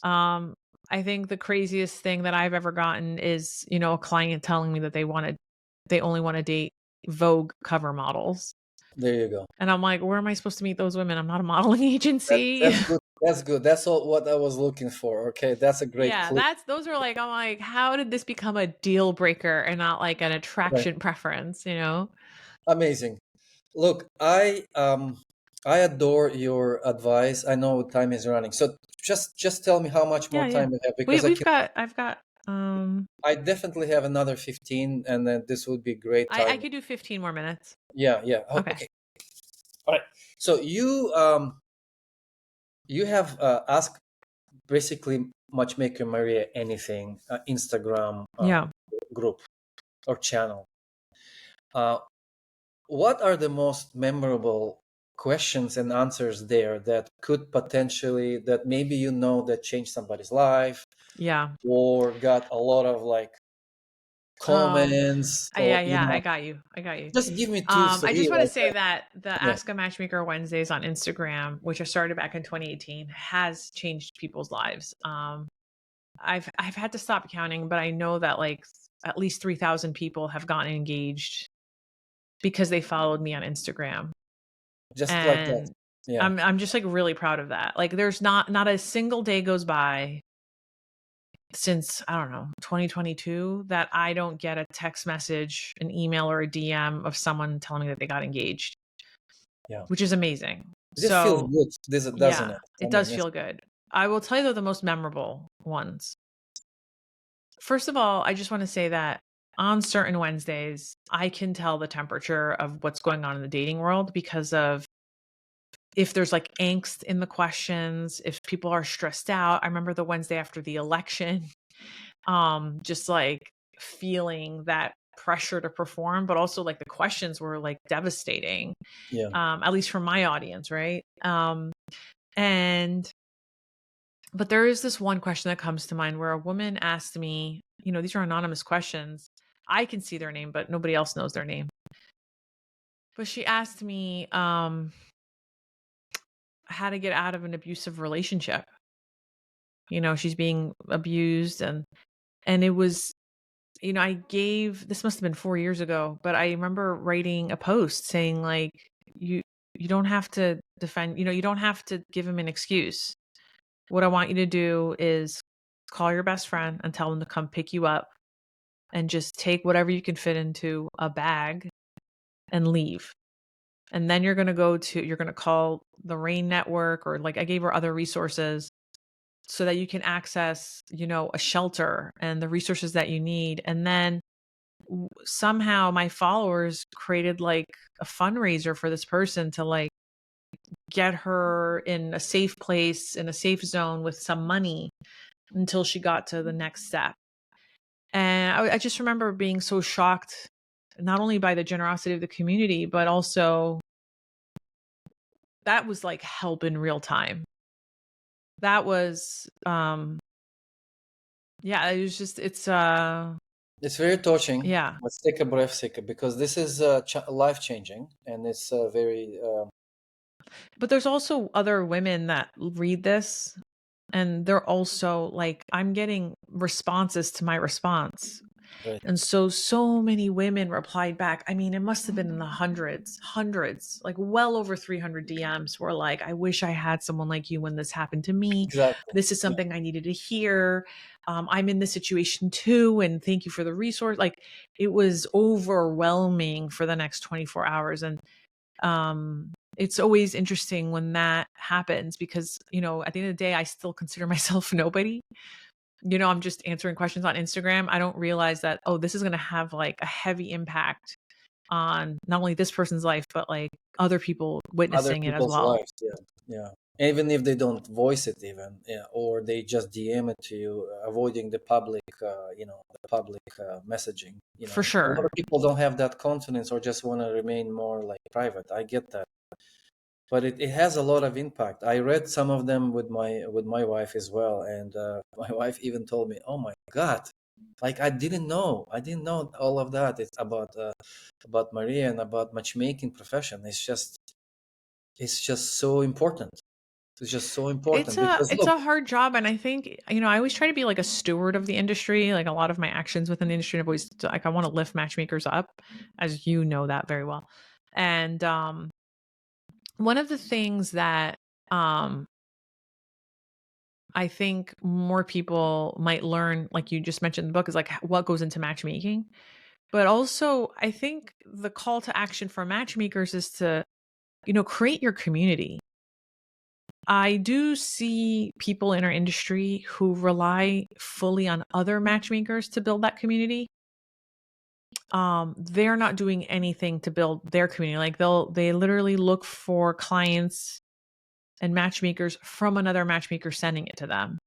S2: Um, I think the craziest thing that I've ever gotten is, a client telling me that they only want to date Vogue cover models.
S1: there you go.
S2: And I'm like, where am I supposed to meet those women? I'm not a modeling agency.
S1: That's good. That's good. That's all what I was looking for. Okay, that's a great
S2: Yeah,
S1: clip.
S2: those are like, I'm like, how did this become a deal breaker and not like an
S1: Right.
S2: attraction preference,
S1: Amazing. Look, I adore your advice. I know time is running, so just tell me how much more
S2: Yeah, yeah.
S1: time you have because
S2: I've got
S1: I definitely have another 15, and then this would be great
S2: I
S1: time.
S2: could do 15 more minutes.
S1: Yeah, yeah. Oh,
S2: Okay.
S1: okay. All right. So you have asked basically Matchmaker Maria anything Instagram
S2: Yeah.
S1: group or channel. Uh, what are the most memorable questions and answers there that could potentially that maybe that changed somebody's life
S2: Yeah.
S1: or got a lot of like
S2: Um
S1: comments
S2: yeah,
S1: or
S2: yeah, I got you. I got you.
S1: just give me two
S2: I
S1: three
S2: just want to
S1: like
S2: say that the
S1: yeah,
S2: Ask a Matchmaker Wednesdays on Instagram, which I started back in 2018, has changed people's lives. I've had to stop counting, but I know that like at least 3,000 people have gotten engaged because they followed me on Instagram.
S1: just like that.
S2: And
S1: Yeah,
S2: I'm just like really proud of that. Like there's not a single day goes by since I don't know 2022 that I don't get a text message, an email, or a DM of someone telling me that they got engaged,
S1: yeah.
S2: which is amazing.
S1: This feels
S2: So
S1: good, this doesn't
S2: yeah,
S1: it? I
S2: it
S1: mean,
S2: does
S1: it's
S2: feel good. I will tell you the most memorable ones. First of all, I just want to say that on certain Wednesdays, I can tell the temperature of what's going on in the dating world because of if there's like angst in the questions, if people are stressed out. I remember the Wednesday after the election, just like feeling that pressure to perform, but also like the questions were like devastating,
S1: yeah,
S2: at least for my audience, right? And but there is this one question that comes to mind where a woman asked me, these are anonymous questions. I can see their name, but nobody else knows their name. But she asked me how to get out of an abusive relationship. She's being abused, and it was, I gave, this must have been 4 years ago, but I remember writing a post saying like you don't have to defend, you don't have to give him an excuse. What I want you to do is call your best friend and tell them to come pick you up and just take whatever you can fit into a bag and leave. And then you're going to call the Rain Network, or like I gave her other resources so that you can access, a shelter and the resources that you need. And then somehow my followers created like a fundraiser for this person to like get her in a safe place, in a safe zone with some money until she got to the next step. And I just remember being so shocked, not only by the generosity of the community, but also that was like help in real time. That was, yeah, it was just,
S1: it's very touching.
S2: yeah.
S1: Let's take a breath, Sika, because this is life changing and it's very
S2: But there's also other women that read this and they're also like, I'm getting responses to my response.
S1: great.
S2: And so many women replied back. I mean, it must have been in the hundreds, like well over 300 DMs were like, I wish I had someone like you when this happened to me.
S1: Exactly.
S2: This is
S1: Yeah.
S2: something I needed to hear. I'm in this situation too. And thank you for the resource. Like it was overwhelming for the next 24 hours. And it's always interesting when that happens because, at the end of the day, I still consider myself nobody. I'm just answering questions on Instagram, I don't realize that, oh, this is going to have like a heavy impact on not only this person's life, but like other people
S1: Other
S2: witnessing it as
S1: people's
S2: well.
S1: lives. Yeah, yeah. Even if they don't voice it, even, yeah, or they just DM it to you, avoiding the public, the public messaging.
S2: For
S1: A lot
S2: sure.
S1: of people don't have that confidence or just want to remain more like private. I get that, but it has a lot of impact. I read some of them with my wife as well, and my wife even told me, "Oh my God, like I didn't know all of that. It's about Maria and about matchmaking profession. It's just so important. It's just so
S2: It's
S1: important
S2: a
S1: because
S2: it's
S1: look,
S2: a hard job, and I think, I always try to be like a steward of the industry. Like a lot of my actions within the industry, I've always like I want to lift matchmakers up, as you know that very well. And one of the things that um I think more people might learn, like you just mentioned in the book, is like what goes into matchmaking. But also, I think the call to action for matchmakers is to, create your community. I do see people in our industry who rely fully on other matchmakers to build that community. They're not doing anything to build their community. Like they literally look for clients and matchmakers from another matchmaker sending it to them.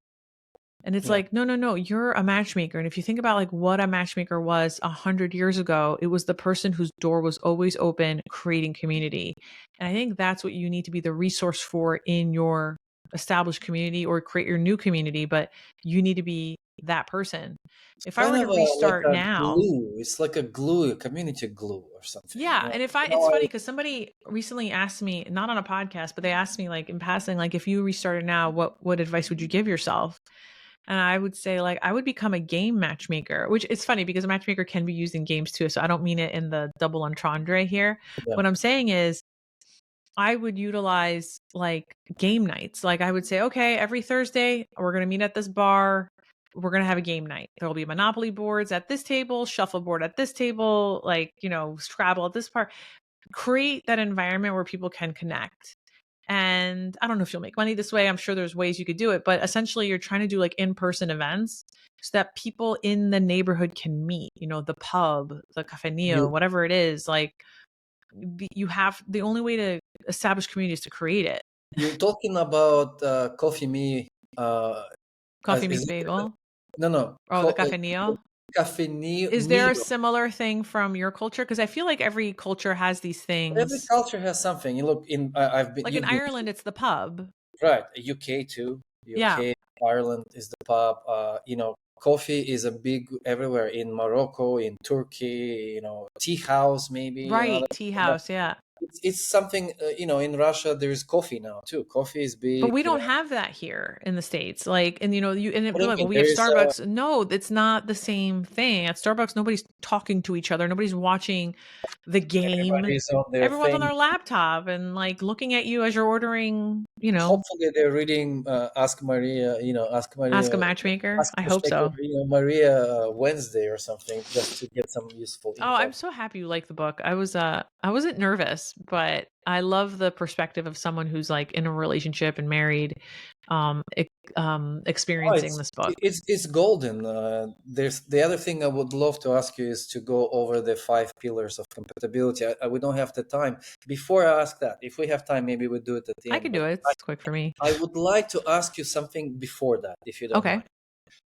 S2: And it's
S1: yeah,
S2: like, no, no, no, you're a matchmaker. And if you think about like what a matchmaker was 100 years ago, it was the person whose door was always open, creating community. And I think that's what you need to be the resource for in your established community or create your new community. But you need to be that person. If I
S1: kind
S2: were
S1: of
S2: to
S1: like
S2: restart
S1: a
S2: now,
S1: glue. It's like a glue, a community glue or something.
S2: yeah. And if I,
S1: You know,
S2: it's funny because somebody recently asked me, not on a podcast, but they asked me like in passing, like if you restarted now, what advice would you give yourself? And I would say, like, I would become a game matchmaker, which is funny because a matchmaker can be used in games too. So I don't mean it in the double entendre here.
S1: yeah,
S2: What I'm saying is, I would utilize like game nights. Like, I would say, okay, every Thursday, we're going to meet at this bar. We're going to have a game night. There will be Monopoly boards at this table, shuffleboard at this table, like, Scrabble at this part. Create that environment where people can connect. And I don't know if you'll make money this way. I'm sure there's ways you could do it, but essentially you're trying to do like in-person events so that people in the neighborhood can meet, the pub, the cafeteria,
S1: you
S2: whatever it is. Like you have the only way to establish community is to create it.
S1: you're talking about coffee me.
S2: Coffee
S1: Is
S2: meets
S1: it,
S2: bagel.
S1: no, no,
S2: Oh, the cafeteria.
S1: cafe
S2: Is there a
S1: meal.
S2: similar thing from your culture? Because I feel like every culture has these
S1: Every
S2: things.
S1: culture has something. You look in.
S2: Like in
S1: You've been
S2: Ireland, it's the pub.
S1: right. UK too.
S2: Yeah.
S1: UK, Ireland is the pub. Coffee is a big everywhere in Morocco, in Turkey. Tea house maybe.
S2: Right. Tea house. Yeah.
S1: It's something. In Russia there is coffee now too. Coffee is
S2: But
S1: big.
S2: we don't have that here in the States. Like, and you and
S1: What
S2: people
S1: do
S2: are
S1: you
S2: like,
S1: mean?
S2: well, we
S1: There
S2: have
S1: is
S2: Starbucks. No, it's not the same thing. At Starbucks, nobody's talking to each other. Nobody's watching the game.
S1: everybody's on their
S2: Everyone's on
S1: thing.
S2: their laptop and like looking at you as you're ordering,
S1: Hopefully they're reading Ask Maria.
S2: ask a matchmaker.
S1: Ask
S2: I hope
S1: Matchmaker,
S2: so.
S1: Maria Wednesday or something, just to get some useful
S2: Oh, I'm
S1: info.
S2: so happy you like the book. I wasn't nervous, but I love the perspective of someone who's like in a relationship and married,
S1: Oh,
S2: experiencing this book.
S1: it's golden. There's the other thing I would love to ask you is to go over the 5 pillars of compatibility. We don't have the time. Before I ask that, if we have time, maybe we'll do it at the
S2: I
S1: end.
S2: could
S1: But
S2: do it. It's quick for me.
S1: I would like to ask you something before that, if you don't
S2: Okay.
S1: mind.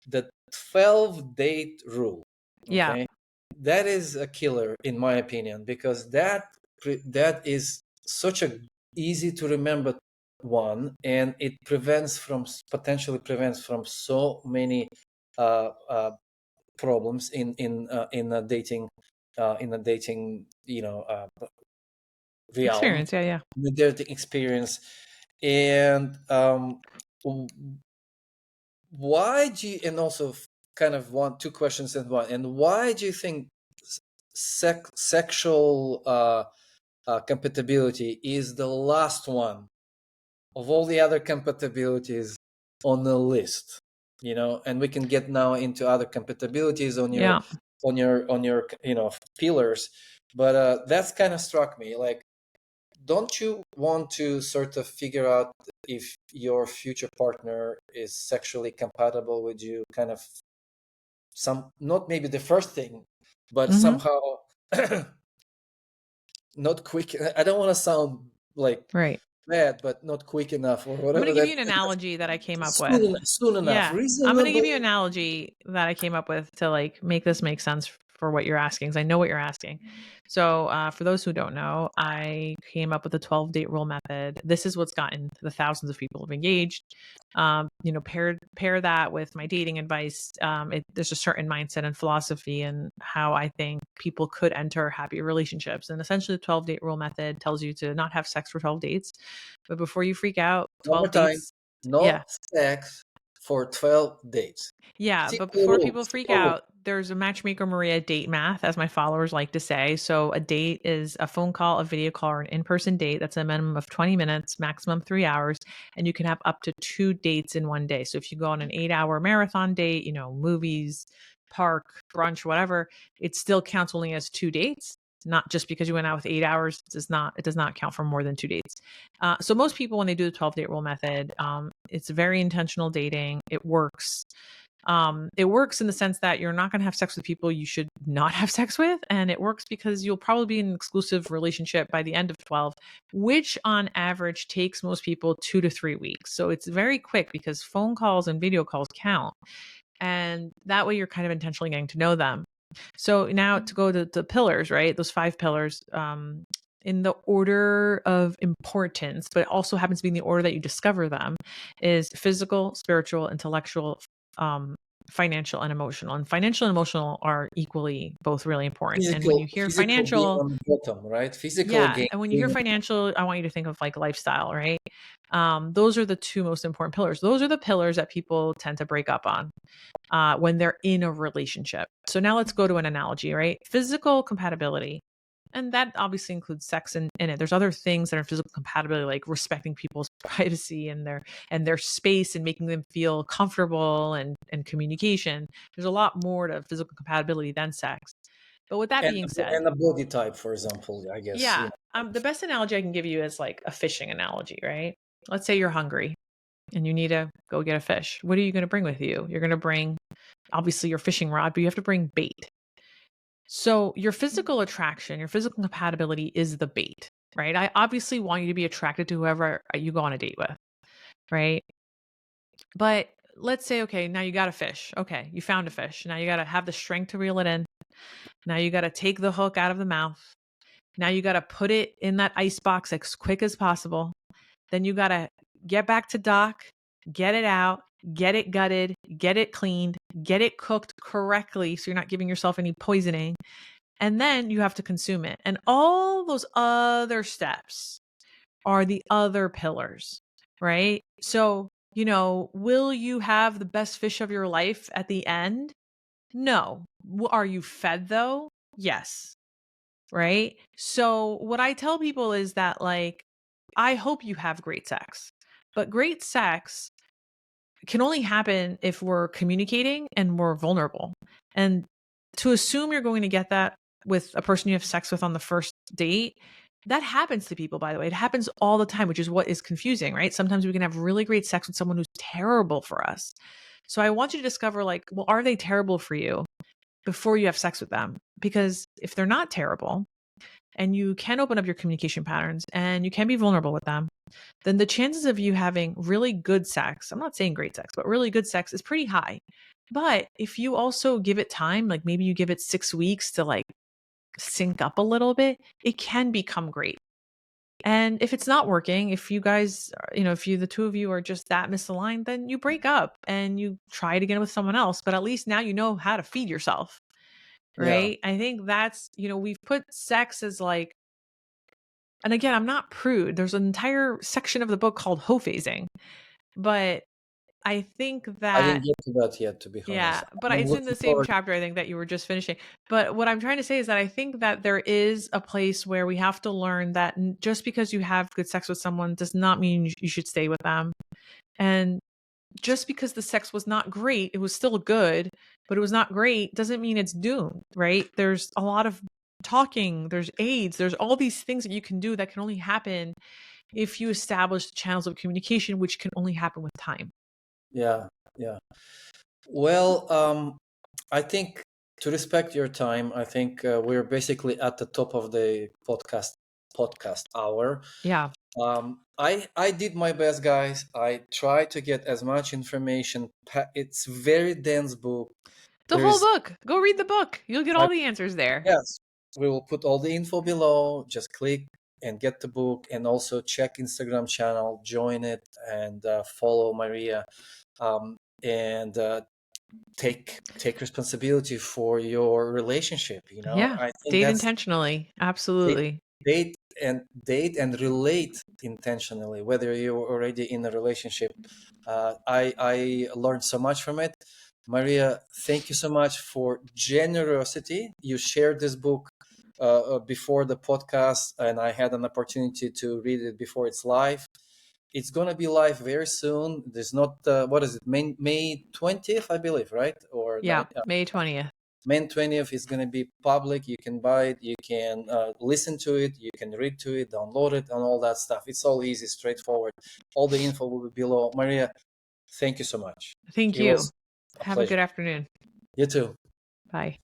S1: The 12 date rule.
S2: Yeah.
S1: Okay, that is a killer in my opinion because that is such a easy to remember one, and it potentially prevents from so many uh, uh, problems in a dating realm,
S2: Experience. Yeah, yeah.
S1: in the dating experience. And why do you, and also kind of two questions in one, and why do you think sexual compatibility is the last one of all the other compatibilities on the list? And we can get now into other compatibilities on your
S2: Yeah.
S1: pillars, but that's kind of struck me, like, don't you want to sort of figure out if your future partner is sexually compatible with you, kind of some, not maybe the first thing, but
S2: Mm-hmm.
S1: somehow not quick. I don't want to sound like
S2: Right.
S1: bad, but not quick enough or
S2: I'm going
S1: whatever
S2: to give
S1: that
S2: you an analogy that I came up with.
S1: soon enough,
S2: Yeah. I'm going to give you an
S1: reasonable.
S2: analogy that I came up with to like make this make sense for what you're asking, because I know what you're asking. So, for those who don't know, I came up with the 12 date rule method. This is what's gotten the thousands of people have engaged. Pair that with my dating advice. There's a certain mindset and philosophy and how I think people could enter happy relationships. And essentially, the 12 date rule method tells you to not have sex for 12 dates. But before you freak out,
S1: One more
S2: 12
S1: time,
S2: dates. Yeah.
S1: no sex for 12 days.
S2: Yeah, but
S1: Simple
S2: before
S1: rule,
S2: people freak
S1: simple rule.
S2: out, there's a Matchmaker Maria date math, as my followers like to say. So a date is a phone call, a video call, or an in-person date. That's a minimum of 20 minutes, maximum 3 hours, and you can have up to 2 dates in one day. So if you go on an 8-hour marathon date, movies, park, brunch, whatever, it still counts only as 2 dates. Not just because you went out with 8 hours, it does not count for more than 2 dates. So most people, when they do the 12 date rule method, it's very intentional dating. It works. It works in the sense that you're not going to have sex with people you should not have sex with. And it works because you'll probably be in an exclusive relationship by the end of 12, which on average takes most people 2 to 3 weeks. So it's very quick because phone calls and video calls count. And that way you're kind of intentionally getting to know them. So now to go to the pillars, right? Those 5 pillars, in the order of importance, but it also happens to be in the order that you discover them, is physical, spiritual, intellectual, financial, and emotional. And financial and emotional are equally both really important. And when you hear
S1: Physical being
S2: financial,
S1: on the bottom, right? Physical
S2: yeah,
S1: again
S2: and when you hear
S1: being
S2: financial, I want you to think of like lifestyle, right? Those are the two most important pillars. Those are the pillars that people tend to break up on when they're in a relationship. So now let's go to an analogy, right? Physical compatibility. And that obviously includes sex in it. There's other things that are physical compatibility, like respecting people's privacy and their space and making them feel comfortable and communication. There's a lot more to physical compatibility than sex. But with that being said,
S1: and a body type, for example, I guess.
S2: yeah, the best analogy I can give you is like a fishing analogy, right? Let's say you're hungry and you need to go get a fish. What are you going to bring with you? You're going to bring obviously your fishing rod, but you have to bring bait. So your physical attraction, your physical compatibility is the bait, right? I obviously want you to be attracted to whoever you go on a date with, right? But let's say, okay, now you got a fish. Okay, you found a fish. Now you got to have the strength to reel it in. Now you got to take the hook out of the mouth. Now you got to put it in that ice box as quick as possible. Then you got to get back to dock, get it out, get it gutted, get it cleaned, get it cooked correctly so you're not giving yourself any poisoning. And then you have to consume it. And all those other steps are the other pillars, right? So, will you have the best fish of your life at the end? No. Are you fed though? Yes. Right. So, what I tell people is that, like, I hope you have great sex, but great sex can only happen if we're communicating and we're vulnerable. And to assume you're going to get that with a person you have sex with on the first date, that happens to people, by the way. It happens all the time, which is what is confusing, right? Sometimes we can have really great sex with someone who's terrible for us. So I want you to discover, like, well, are they terrible for you before you have sex with them? Because if they're not terrible and you can open up your communication patterns and you can be vulnerable with them, then the chances of you having really good sex, I'm not saying great sex, but really good sex is pretty high. But if you also give it time, like maybe you give it 6 weeks to like sync up a little bit, it can become great. And if it's not working, if you guys, if the two of you are just that misaligned, then you break up and you try it again with someone else. But at least now you know how to feed yourself,
S1: Yeah.
S2: right? I think that's, we've put sex as like, and again, I'm not prude. There's an entire section of the book called hoe phasing. But I think
S1: I didn't
S2: that,
S1: get to that yet, to be honest.
S2: yeah, but
S1: I'm
S2: it's in
S1: looking
S2: the same
S1: forward.
S2: chapter, I think, that you were just finishing. But what I'm trying to say is that I think that there is a place where we have to learn that just because you have good sex with someone does not mean you should stay with them. And just because the sex was not great, it was still good, but it was not great, doesn't mean it's doomed, right? There's a lot of talking, there's aids, there's all these things that you can do that can only happen if you establish channels of communication, which can only happen with time.
S1: Yeah, yeah. Well, I think to respect your time, I think we're basically at the top of the podcast hour.
S2: Yeah.
S1: I did my best, guys. I tried to get as much information. It's very dense book.
S2: The
S1: There
S2: whole
S1: is
S2: book. Go read the book. You'll get
S1: I,
S2: all the answers there.
S1: yes, we will put all the info below. Just click and get the book, and also check Instagram channel, join it, and follow Maria, and take responsibility for your relationship.
S2: Yeah.
S1: I think
S2: Date
S1: that's
S2: intentionally.
S1: date,
S2: Absolutely.
S1: date and relate intentionally, whether you're already in a relationship. I learned so much from it. Maria, thank you so much for generosity. You shared this book before the podcast, and I had an opportunity to read it before it's live. It's gonna be live very soon. There's not what is it, May 20th, I believe, right? Or
S2: Yeah. May 20th.
S1: May 20th is going to be public. You can buy it, you can listen to it, you can read to it, download it, and all that stuff. It's all easy, straightforward. All the info will be below. Maria, thank you so much.
S2: Thank
S1: It
S2: you.
S1: was a
S2: Have a
S1: pleasure.
S2: good afternoon.
S1: You too.
S2: Bye.